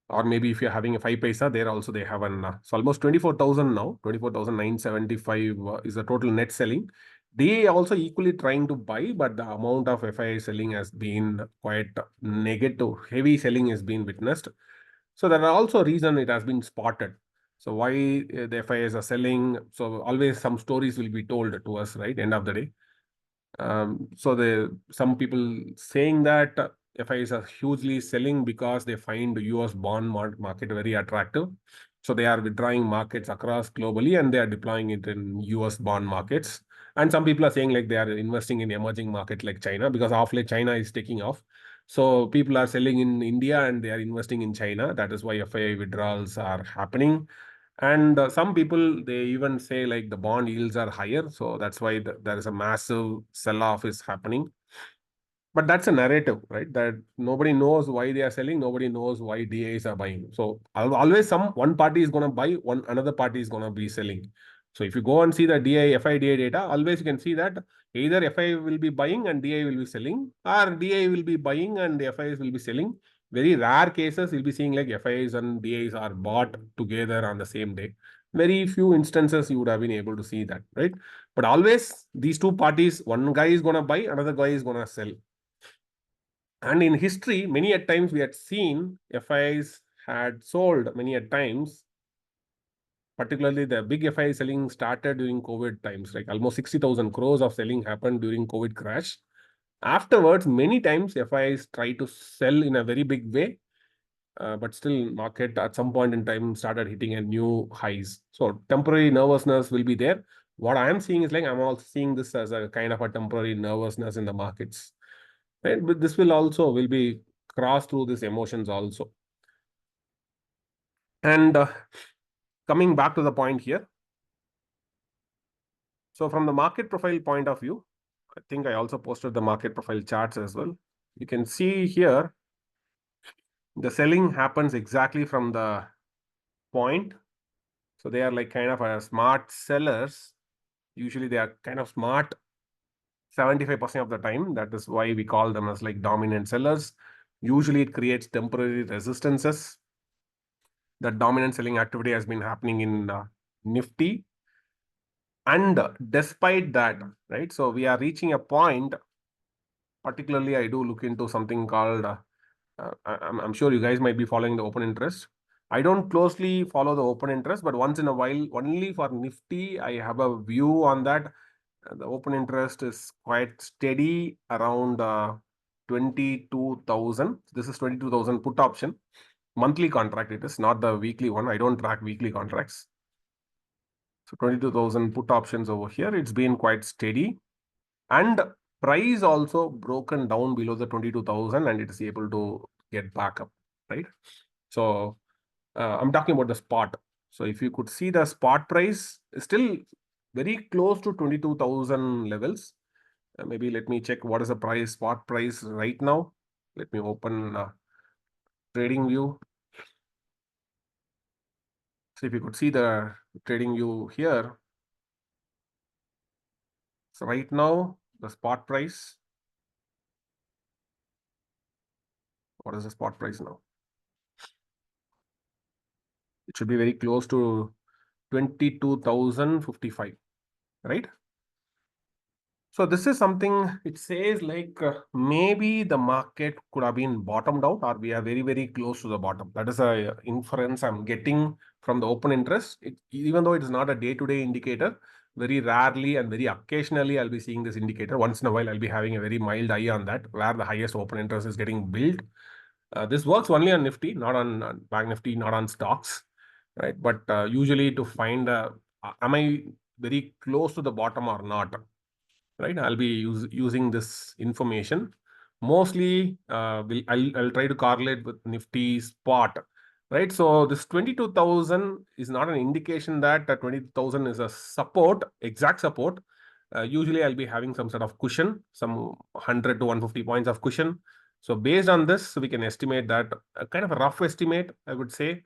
Or maybe if you're having a 5 paisa, there also they have an, so almost 24,000 now, 24,975 is the total net selling. They also equally trying to buy, but the amount of FII selling has been quite negative. Heavy selling has been witnessed. So there are also reason it has been spotted. So why the FIIs are selling? So always some stories will be told to us, right? End of the day. So some people saying that FIs are hugely selling because they find the US bond market very attractive. So they are withdrawing markets across globally and they are deploying it in US bond markets. And some people are saying like they are investing in emerging market like China, because of late China is taking off. So people are selling in India and they are investing in China. That is why FII withdrawals are happening. And some people, they even say like the bond yields are higher. So that's why there is a massive sell-off is happening. But that's a narrative, right? That nobody knows why they are selling. Nobody knows why DAs are buying. So always one party is going to buy, another party is going to be selling. So if you go and see the DI, FIDA data, always you can see that either FI will be buying and DI will be selling, or DI will be buying and FIs will be selling. Very rare cases, you'll be seeing like FIs and DIs are bought together on the same day. Very few instances you would have been able to see that, right? But always these two parties, one guy is going to buy, another guy is going to sell. And in history, many at times we had seen FIs had sold many at times, particularly the big FI selling started during COVID times, like almost 60,000 crores of selling happened during COVID crash. Afterwards, many times FIs try to sell in a very big way, but still market at some point in time started hitting a new highs. So temporary nervousness will be there. What I am seeing is like I'm also seeing this as a kind of a temporary nervousness in the markets. Right? But this will be cross through these emotions also. And coming back to the point here. So from the market profile point of view, I think I also posted the market profile charts as well. You can see here, the selling happens exactly from the point. So they are like kind of a smart sellers. Usually they are kind of smart 75% of the time. That is why we call them as like dominant sellers. Usually it creates temporary resistances. The dominant selling activity has been happening in Nifty. And despite that, right, so we are reaching a point, particularly I do look into something called, I'm sure you guys might be following the open interest. I don't closely follow the open interest, but once in a while, only for Nifty, I have a view on that. The open interest is quite steady around 22,000. This is 22,000 put option. Monthly contract it is, not the weekly one. I don't track weekly contracts. So 22,000 put options over here. It's been quite steady. And price also broken down below the 22,000 and it is able to get back up, right? So I'm talking about the spot. So if you could see the spot price is still very close to 22,000 levels. Maybe let me check what is the price, spot price right now. Let me open trading view. So if you could see the trading view here. So right now, the spot price, what is the spot price now? It should be very close to 22,055, right? So this is something, it says like maybe the market could have been bottomed out or we are very, very close to the bottom. That is a inference I'm getting from the open interest. Even though it is not a day-to-day indicator, very rarely and very occasionally I'll be seeing this indicator. Once in a while, I'll be having a very mild eye on that, where the highest open interest is getting built. This works only on Nifty, not on Bank Nifty, not on stocks, right? But usually to find, am I very close to the bottom or not? Right, I'll be using this information. Mostly, I'll try to correlate with Nifty spot. right? So this 22,000 is not an indication that 20,000 is a support, exact support. Usually I'll be having some sort of cushion, some 100 to 150 points of cushion. So based on this, we can estimate that a kind of a rough estimate, I would say.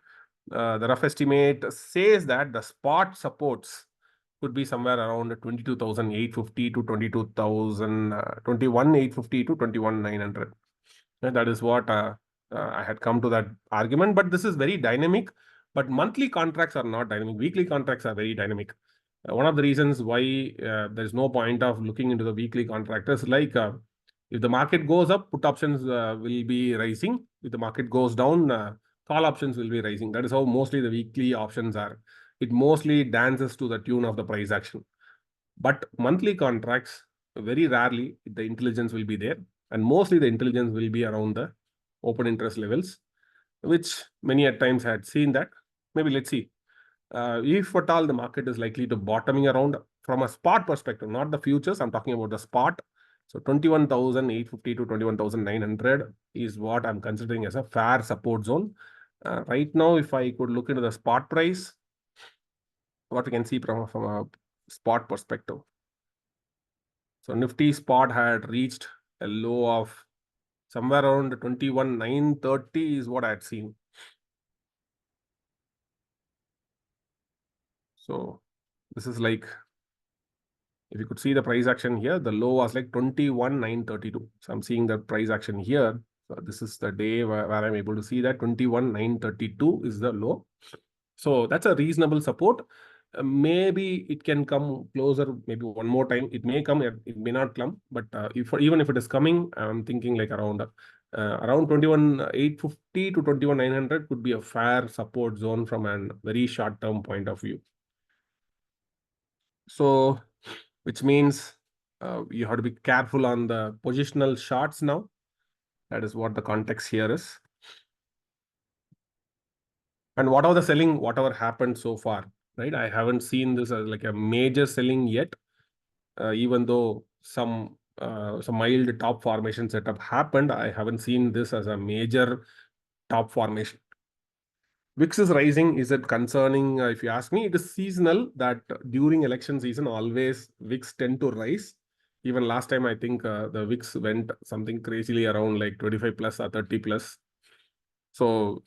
The rough estimate says that the spot supports could be somewhere around 22,850 to 22,000, 21,850 to 21,900. And that is what I had come to that argument. But this is very dynamic. But monthly contracts are not dynamic. Weekly contracts are very dynamic. One of the reasons why there's no point of looking into the weekly contract is like if the market goes up, put options will be rising. If the market goes down, call options will be rising. That is how mostly the weekly options are. It mostly dances to the tune of the price action. But monthly contracts, very rarely the intelligence will be there, and mostly the intelligence will be around the open interest levels, which many at times had seen that. Maybe let's see. If at all the market is likely to bottoming around from a spot perspective, not the futures, I'm talking about the spot. So 21,850 to 21,900 is what I'm considering as a fair support zone. Right now, if I could look into the spot price, what we can see from a spot perspective. So Nifty spot had reached a low of somewhere around 21,930 is what I had seen. So this is like, if you could see the price action here, the low was like 21,932. So I'm seeing the price action here. So this is the day where I'm able to see that 21,932 is the low. So that's a reasonable support. Maybe it can come closer, maybe one more time. It may come, it may not come. But even if it is coming, I'm thinking like around 21,850 to 21,900 could be a fair support zone from a very short-term point of view. So, which means you have to be careful on the positional shorts now. That is what the context here is. And what are the selling, whatever happened so far, right? I haven't seen this as like a major selling yet, even though some mild top formation setup happened. I haven't seen this as a major top formation. VIX is rising. Is it concerning? If you ask me, it is seasonal that during election season, always VIX tend to rise. Even last time, I think the VIX went something crazily around like 25 plus or 30 plus. So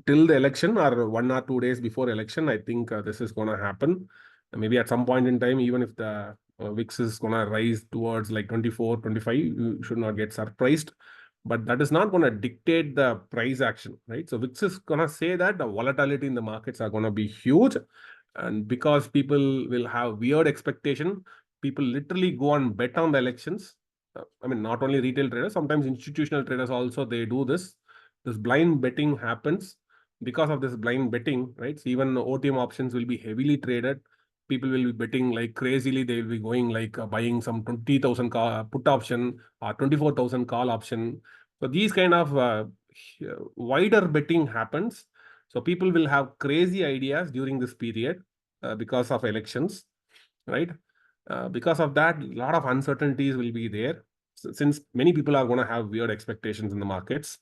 till the election or 1 or 2 days before election, I think this is going to happen. Maybe at some point in time, even if the VIX is going to rise towards like 24, 25, you should not get surprised. But that is not going to dictate the price action, right? So VIX is going to say that the volatility in the markets are going to be huge. And because people will have weird expectation, people literally go and bet on the elections. I mean, not only retail traders, sometimes institutional traders also, they do this. This blind betting happens. Because of this blind betting, right? So even OTM options will be heavily traded. People will be betting like crazily. They will be going like buying some 20,000 put option or 24,000 call option. So these kind of wider betting happens. So people will have crazy ideas during this period because of elections, right? Because of that, a lot of uncertainties will be there. Since many people are going to have weird expectations in the markets,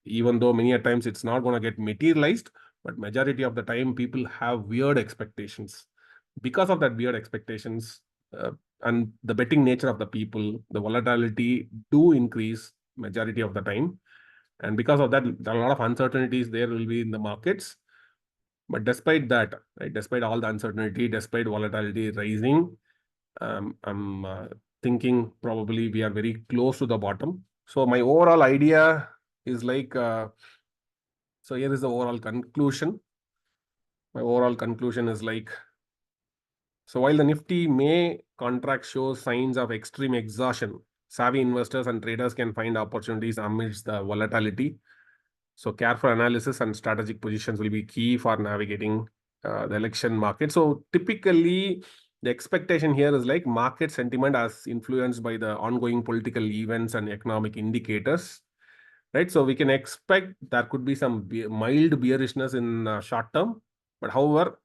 even though many a times it's not going to get materialized, but majority of the time people have weird expectations. Because of that weird expectations and the betting nature of the people, the volatility do increase majority of the time. And because of that, there are a lot of uncertainties there will be in the markets. But despite that, right, despite all the uncertainty, despite volatility rising, I'm thinking probably we are very close to the bottom. So my overall idea is like, so here is the overall conclusion. My overall conclusion is like, so while the Nifty May contract shows signs of extreme exhaustion, savvy investors and traders can find opportunities amidst the volatility. So careful analysis and strategic positions will be key for navigating the election market. So typically, the expectation here is like market sentiment as influenced by the ongoing political events and economic indicators, right? So we can expect there could be some mild bearishness in short term, but however,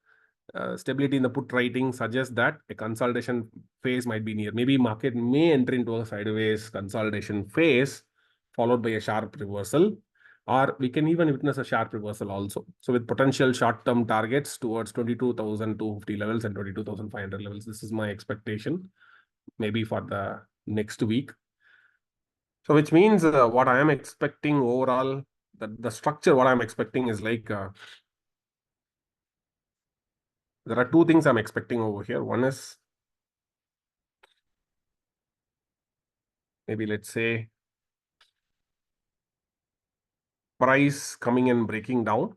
stability in the put writing suggests that a consolidation phase might be near. Maybe market may enter into a sideways consolidation phase followed by a sharp reversal. or we can even witness a sharp reversal also. So with potential short-term targets towards 22,250 levels and 22,500 levels. This is my expectation, maybe for the next week. So which means what I am expecting overall, the structure, what I'm expecting is like, there are two things I'm expecting over here. One is, maybe let's say, price coming and breaking down,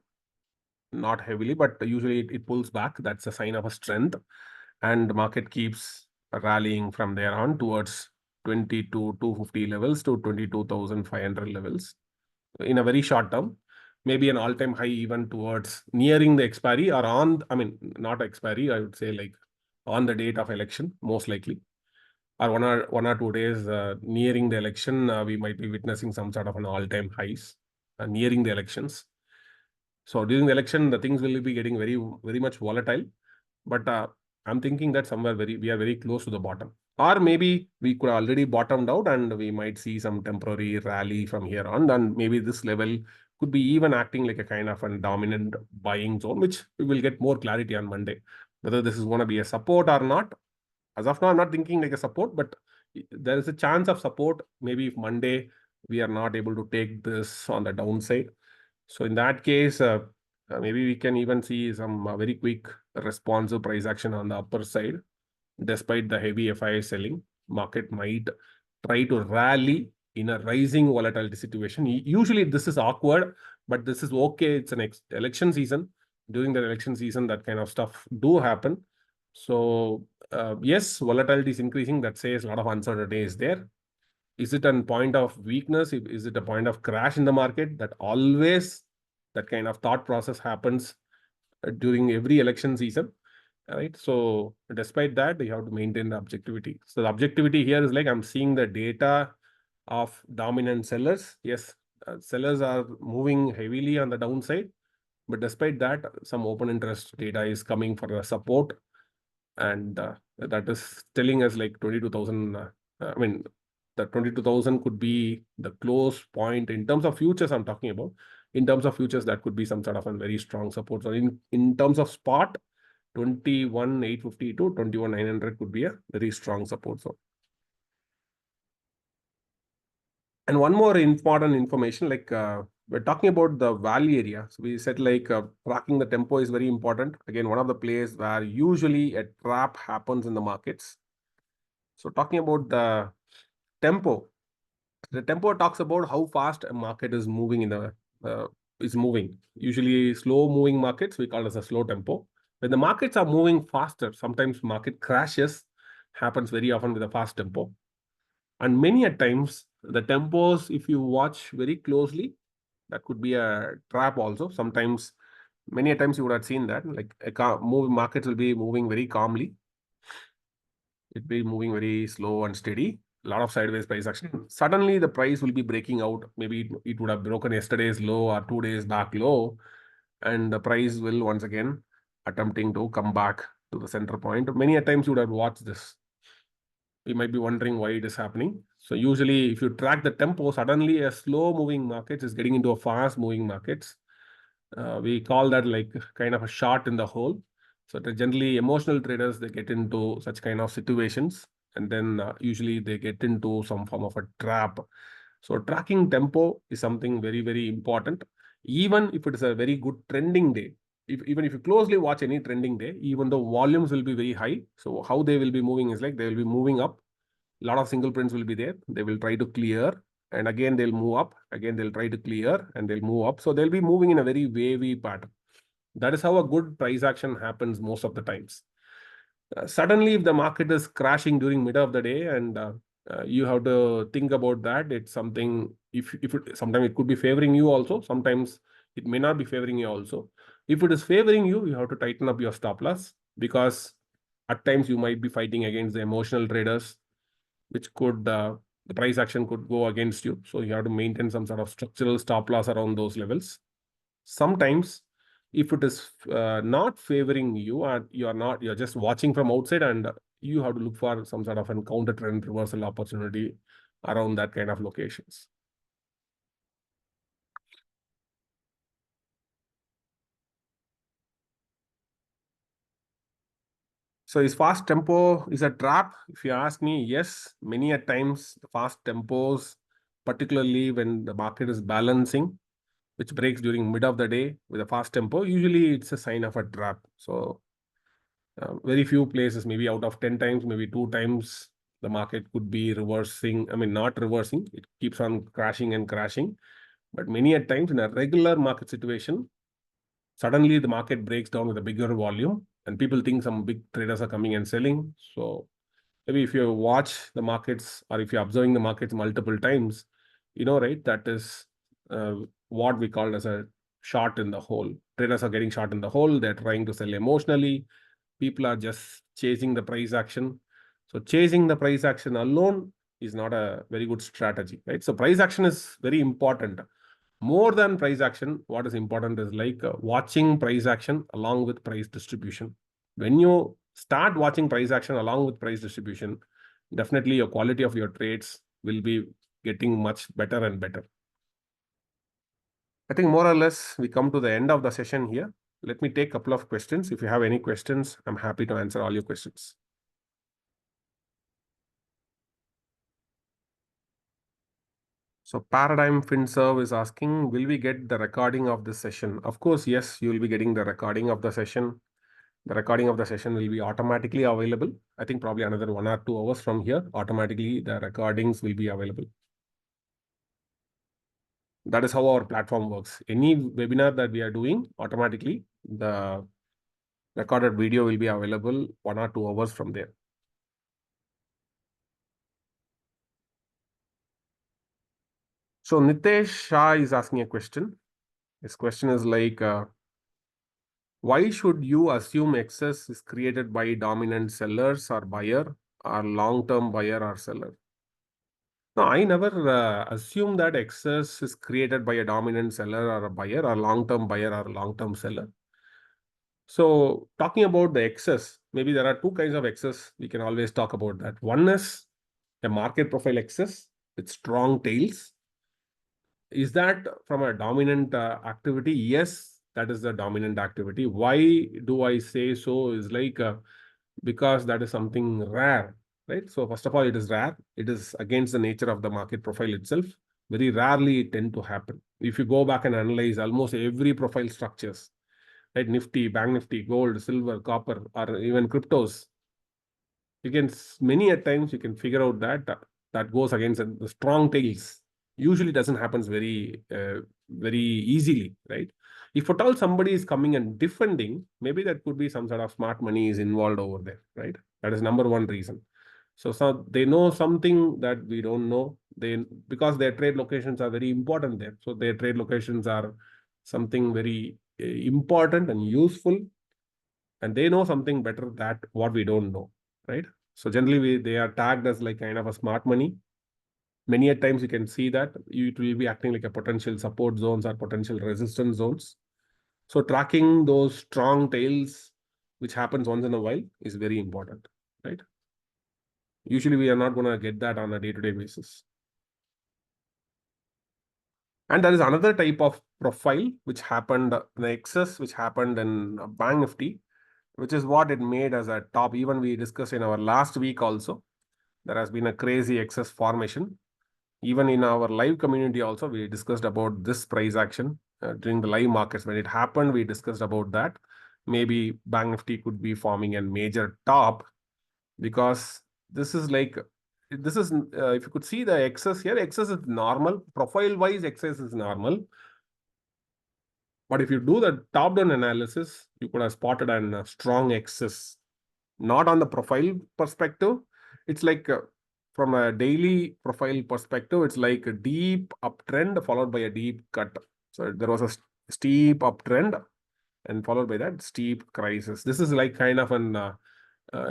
not heavily, but usually it pulls back. That's a sign of a strength. And the market keeps rallying from there on towards 22,250 levels to 22,500 levels in a very short term. Maybe an all-time high even towards nearing the expiry or on, I mean, not expiry, I would say like on the date of election, most likely. Or 1 or 2 days nearing the election, we might be witnessing some sort of an all-time highs nearing the elections. So during the election, the things will be getting very, very much volatile. But I'm thinking that somewhere we are very close to the bottom. Or maybe we could already bottomed out and we might see some temporary rally from here on. And maybe this level could be even acting like a kind of a dominant buying zone, which we will get more clarity on Monday. Whether this is going to be a support or not. As of now, I'm not thinking like a support, but there is a chance of support. Maybe if Monday we are not able to take this on the downside. So in that case, maybe we can even see some very quick responsive price action on the upper side. Despite the heavy FI selling, market might try to rally in a rising volatility situation. Usually this is awkward, but this is okay. It's an election season. During the election season, that kind of stuff do happen. So yes, volatility is increasing. That says a lot of uncertainty is there. Is it a point of weakness? Is it a point of crash in the market? That always, that kind of thought process happens during every election season, right? So despite that, you have to maintain the objectivity. So the objectivity here is like, I'm seeing the data of dominant sellers. Yes, sellers are moving heavily on the downside, but despite that, some open interest data is coming for a support, and that is telling us like 22,000. I mean, the 22,000 could be the close point in terms of futures. I'm talking about in terms of futures, that could be some sort of a very strong support. So in terms of spot, 21,850 to 21,900 could be a very strong support zone. And one more important information, like we're talking about the value area. So we said like tracking the tempo is very important. Again, one of the places where usually a trap happens in the markets. So talking about the tempo talks about how fast a market is moving is moving. Usually slow moving markets, we call it as a slow tempo. When the markets are moving faster, sometimes market crashes happens very often with a fast tempo. And many a times, the tempos, if you watch very closely, that could be a trap also. Sometimes, many a times you would have seen that, like markets will be moving very calmly. It'll be moving very slow and steady. A lot of sideways price action. Suddenly, the price will be breaking out. Maybe it would have broken yesterday's low or 2 days back low. And the price will once again attempting to come back to the center point. Many a times you would have watched this. We might be wondering why it is happening. So usually if you track the tempo, suddenly a slow moving market is getting into a fast moving markets. We call that like kind of a shot in the hole. So generally emotional traders, they get into such kind of situations, and then usually they get into some form of a trap. So tracking tempo is something very, very important. Even if it is a very good trending day, even if you closely watch any trending day, even though volumes will be very high. So how they will be moving is like they will be moving up. A lot of single prints will be there. They will try to clear, and again they'll move up. Again they'll try to clear, and they'll move up. So they'll be moving in a very wavy pattern. That is how a good price action happens most of the times. Suddenly, if the market is crashing during middle of the day, and you have to think about that, it's something. If sometimes it could be favoring you also. Sometimes it may not be favoring you also. If it is favoring you, you have to tighten up your stop loss, because at times you might be fighting against the emotional traders, which could the price action could go against you. So you have to maintain some sort of structural stop loss around those levels. Sometimes, if it is not favoring you and you're just watching from outside, and you have to look for some sort of a counter trend reversal opportunity around that kind of locations. So is fast tempo is a trap? If you ask me, yes, many a times the fast tempos, particularly when the market is balancing, which breaks during mid of the day with a fast tempo, usually it's a sign of a trap. So very few places, maybe out of 10 times, maybe 2 times, the market could be reversing. I mean, not reversing, it keeps on crashing and crashing. But many a times in a regular market situation, suddenly the market breaks down with a bigger volume and people think some big traders are coming and selling. So maybe if you watch the markets or if you're observing the markets multiple times, you know, right, that is uh, what we call as a short in the hole. Traders are getting short in the hole. They're trying to sell emotionally. People are just chasing the price action. So chasing the price action alone is not a very good strategy, right? So price action is very important. More than price action, what is important is like watching price action along with price distribution. When you start watching price action along with price distribution, definitely your quality of your trades will be getting much better and better. I think more or less we come to the end of the session here. Let me take a couple of questions. If you have any questions, I'm happy to answer all your questions. So Paradigm FinServe is asking, will we get the recording of this session? Of course, yes, you will be getting the recording of the session. The recording of the session will be automatically available. I think probably another 1 or 2 hours from here, automatically the recordings will be available. That is how our platform works. Any webinar that we are doing, automatically the recorded video will be available 1 or 2 hours from there. So Nitesh Shah is asking a question. His question is like, why should you assume excess is created by dominant sellers or buyer or long-term buyer or seller? No, I never assume that excess is created by a dominant seller or a buyer or long-term buyer or long-term seller. So talking about the excess, maybe there are two kinds of excess. We can always talk about that. One is a market profile excess with strong tails. Is that from a dominant activity? Yes, that is the dominant activity. Why do I say so? Is like because that is something rare, right? So first of all, it is rare. It is against the nature of the market profile itself. Very rarely it tend to happen. If you go back and analyze almost every profile structures, right? Nifty, Bank Nifty, gold, silver, copper, or even cryptos, you can many at times you can figure out that that goes against the strong tails. Usually doesn't happens very easily, right? If at all somebody is coming and defending, maybe that could be some sort of smart money is involved over there, right? That is number one reason. So they know something that we don't know. They, because their trade locations are very important there, so their trade locations are something very important and useful, and they know something better that what we don't know, right? So generally they are tagged as like kind of a smart money. Many a times you can see that it will be acting like a potential support zones or potential resistance zones. So tracking those strong tails, which happens once in a while, is very important, right? Usually we are not going to get that on a day-to-day basis. And there is another type of profile which happened, the excess which happened in Bank Nifty, which is what it made as a top. Even we discussed in our last week also, there has been a crazy excess formation. Even in our live community also, we discussed about this price action during the live markets. When it happened, we discussed about that. Maybe Bank Nifty could be forming a major top, because this is like, this is, if you could see the excess here, excess is normal. Profile-wise, excess is normal. But if you do the top-down analysis, you could have spotted a strong excess. Not on the profile perspective. It's like from a daily profile perspective, it's like a deep uptrend followed by a deep cut. So there was a steep uptrend and followed by that steep crisis. This is like kind of an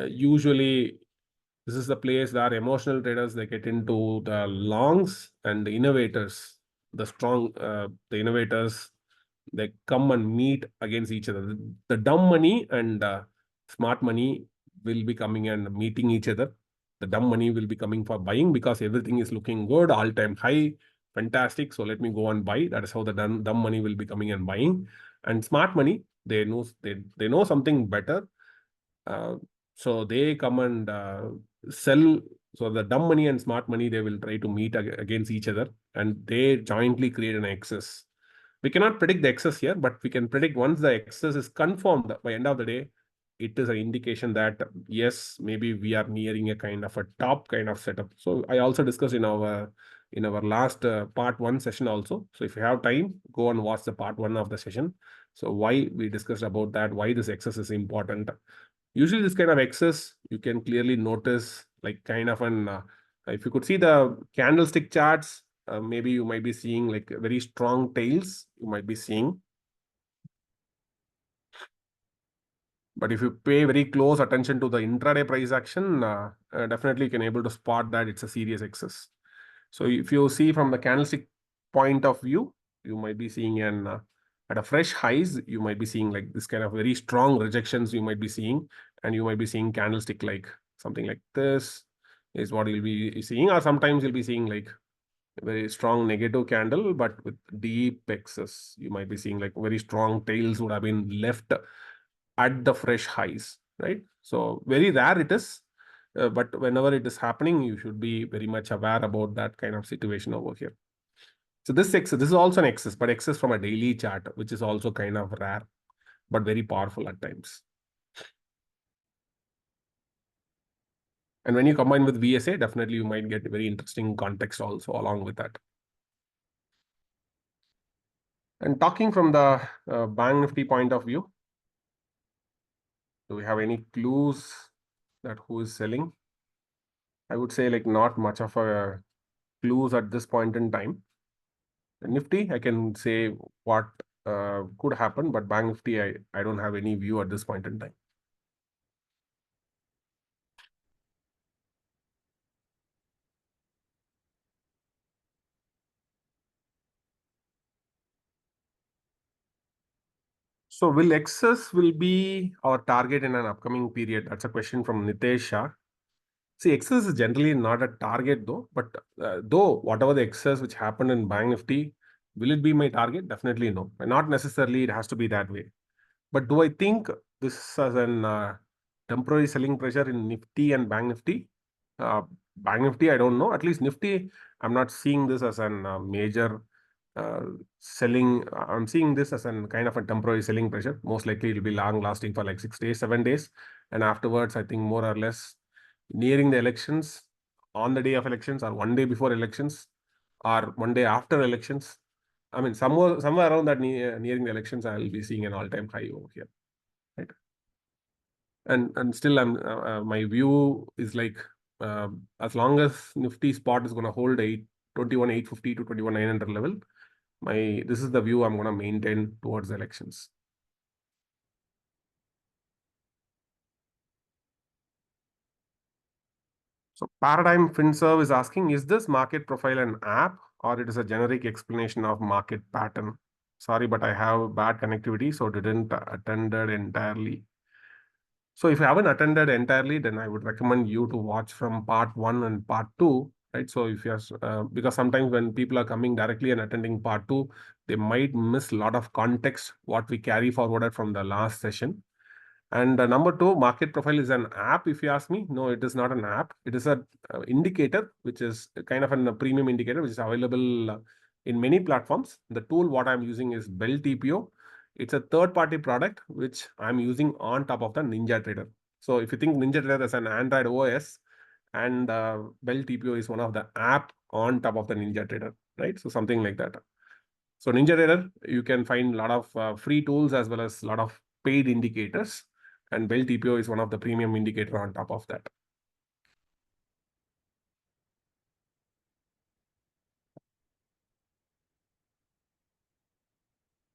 usually this is the place where emotional traders, they get into the longs, and the innovators, the strong, the innovators, they come and meet against each other. The dumb money and smart money will be coming and meeting each other. The dumb money will be coming for buying because everything is looking good, all-time high, fantastic. So let me go and buy. That is how the dumb money will be coming and buying. And smart money, they know something better. So they come and sell. So the dumb money and smart money, they will try to meet against each other, and they jointly create an excess. We cannot predict the excess here, but we can predict once the excess is confirmed by end of the day, it is an indication that yes, maybe we are nearing a kind of a top kind of setup. So I also discussed in our last part one session also. So if you have time, go and watch the part one of the session. So why we discussed about that, why this excess is important. Usually this kind of excess, you can clearly notice like kind of an, if you could see the candlestick charts, maybe you might be seeing like very strong tails, you might be seeing. But if you pay very close attention to the intraday price action, definitely you can able to spot that it's a serious excess. So if you see from the candlestick point of view, you might be seeing an at a fresh highs, you might be seeing like this kind of very strong rejections you might be seeing, and you might be seeing candlestick like something like this is what you'll be seeing, or sometimes you'll be seeing like a very strong negative candle, but with deep excess. You might be seeing like very strong tails would have been left at the fresh highs, right? So very rare it is, but whenever it is happening, you should be very much aware about that kind of situation over here. So this excess, this is also an excess, but excess from a daily chart, which is also kind of rare, but very powerful at times. And when you combine with VSA, definitely you might get very interesting context also along with that. And talking from the Bank Nifty point of view, do we have any clues that who is selling? I would say like not much of a clues at this point in time. Nifty, I can say what could happen, but Bank Nifty, I don't have any view at this point in time. So will excess will be our target in an upcoming period? That's a question from Nitesh Shah. See, excess is generally not a target though, but though whatever the excess which happened in Bank Nifty, will it be my target? Definitely no. Not necessarily it has to be that way. But do I think this as an temporary selling pressure in Nifty and Bank Nifty? Uh, Bank Nifty, I don't know. At least Nifty, I'm not seeing this as an major uh, selling. I'm seeing this as an kind of a temporary selling pressure. Most likely, it will be long lasting for like 6 days, 7 days, and afterwards, I think more or less nearing the elections, on the day of elections, or one day before elections, or one day after elections. I mean, somewhere around that nearing the elections, I will be seeing an all-time high over here, right? And still, my view is like as long as Nifty spot is going to hold 850 to 21,900 level, this is the view I'm going to maintain towards the elections. So Paradigm FinServe is asking, is this market profile an app or it is a generic explanation of market pattern? Sorry, but I have bad connectivity, so didn't attend it entirely. So if you haven't attended entirely, then I would recommend you to watch from part one and part two, right? So if you're, because sometimes when people are coming directly and attending part two, they might miss a lot of context, what we carry forwarded from the last session. And number two, market profile is an app. If you ask me, no, it is not an app. It is a indicator, which is kind of a premium indicator, which is available in many platforms. The tool what I'm using is Bell TPO. It's a third-party product which I'm using on top of the Ninja Trader. So if you think Ninja Trader is an Android OS, and Bell TPO is one of the app on top of the Ninja Trader, right? So something like that. So Ninja Trader, you can find a lot of free tools as well as a lot of paid indicators. And Bell TPO is one of the premium indicator on top of that.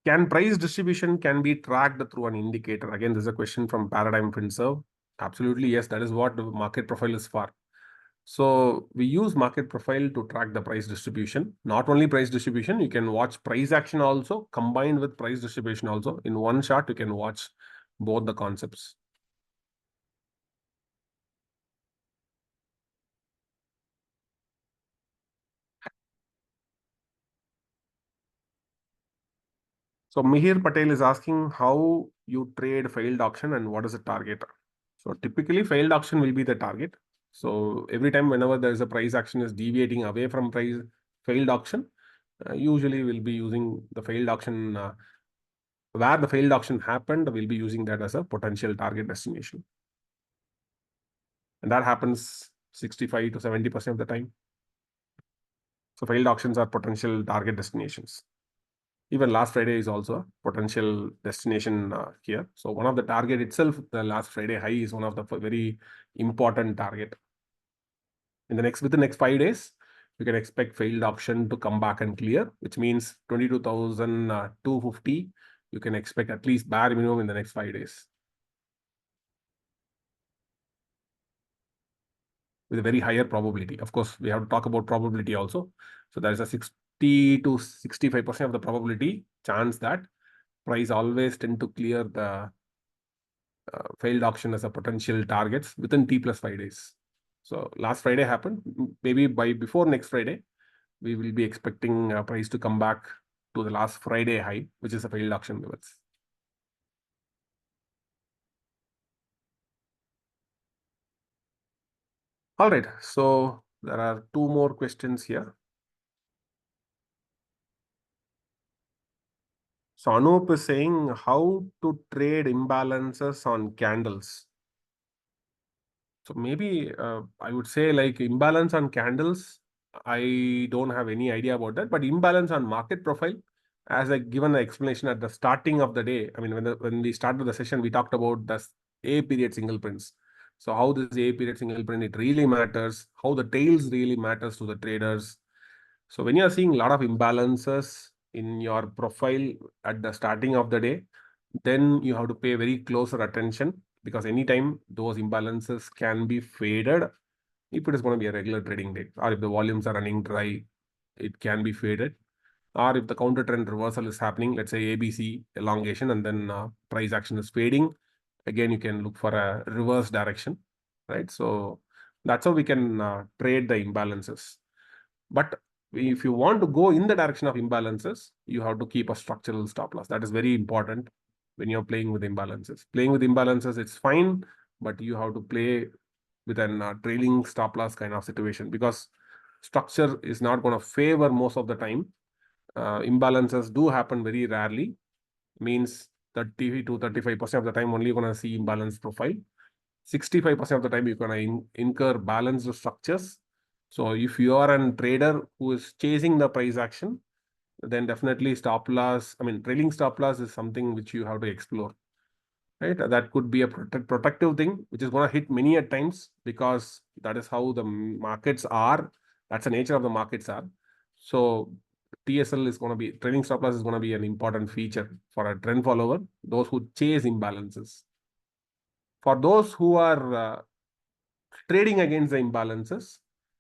Can price distribution can be tracked through an indicator? Again, this is a question from Paradigm FinServe. Absolutely, yes. That is what the market profile is for. So we use market profile to track the price distribution. Not only price distribution, you can watch price action also combined with price distribution also. In one shot, you can watch both the concepts. So Mihir Patel is asking how you trade failed auction and what is the target. So typically failed auction will be the target. So every time whenever there is a price action is deviating away from failed auction, usually we'll be using the failed auction, where the failed auction happened, we'll be using that as a potential target destination. And that happens 65 to 70% of the time. So failed auctions are potential target destinations. Even last Friday is also a potential destination here. So one of the target itself, the last Friday high is one of the very important target. Within the next 5 days, you can expect failed auction to come back and clear, which means 22,250. You can expect at least bare minimum in the next 5 days, with a very higher probability. Of course, we have to talk about probability also. So there is a 60 to 65% of the probability chance that price always tend to clear the failed auction as a potential targets within T plus 5 days. So last Friday happened. Maybe before next Friday, we will be expecting price to come back to the last Friday high, which is a failed auction levels. All right, so there are two more questions here. So Anup is saying how to trade imbalances on candles. So maybe I would say like imbalance on candles, I don't have any idea about that, but imbalance on market profile, as I given the explanation at the starting of the day. I mean, when we started the session, we talked about the A period single prints. So how this A period single print, it really matters, how the tails really matters to the traders. So when you're seeing a lot of imbalances in your profile at the starting of the day, then you have to pay very closer attention, because anytime those imbalances can be faded if it is going to be a regular trading day, or if the volumes are running dry, it can be faded. Or if the counter trend reversal is happening, let's say ABC elongation, and then price action is fading, again you can look for a reverse direction, right? So that's how we can trade the imbalances. But if you want to go in the direction of imbalances, you have to keep a structural stop loss. That is very important when you're playing with imbalances. Playing with imbalances, it's fine, but you have to play with an trailing stop loss kind of situation, because structure is not going to favor most of the time. Imbalances do happen very rarely, means 30 to 35% of the time only you're going to see imbalance profile. 65% of the time you're going to incur balanced structures. So if you are a trader who is chasing the price action, then definitely stop loss, I mean, trailing stop loss is something which you have to explore, right? That could be a protective thing, which is going to hit many at times, because that is how the markets are. That's the nature of the markets are. So TSL is going to be, trailing stop loss is going to be an important feature for a trend follower, those who chase imbalances. For those who are trading against the imbalances,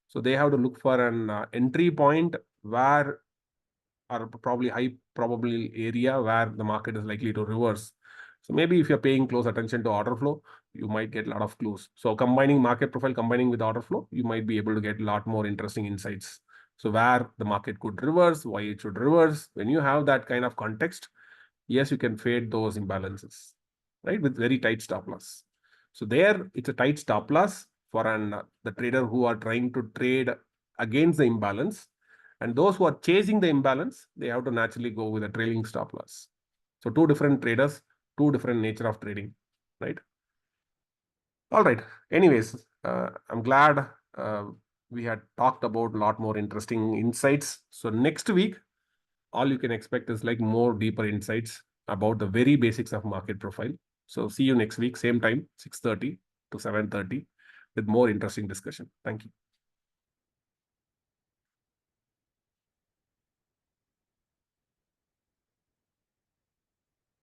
so they have to look for an entry point where, or probably high probable area where the market is likely to reverse. So maybe if you're paying close attention to order flow, you might get a lot of clues. So combining market profile, combining with order flow, you might be able to get a lot more interesting insights. So where the market could reverse, why it should reverse. When you have that kind of context, yes, you can fade those imbalances, right, with very tight stop loss. So there, it's a tight stop loss for the trader who are trying to trade against the imbalance. And those who are chasing the imbalance, they have to naturally go with a trailing stop loss. So two different traders, two different nature of trading, right? All right. Anyways, I'm glad we had talked about a lot more interesting insights. So next week, all you can expect is like more deeper insights about the very basics of market profile. So see you next week, same time, 6:30 to 7:30, with more interesting discussion. Thank you.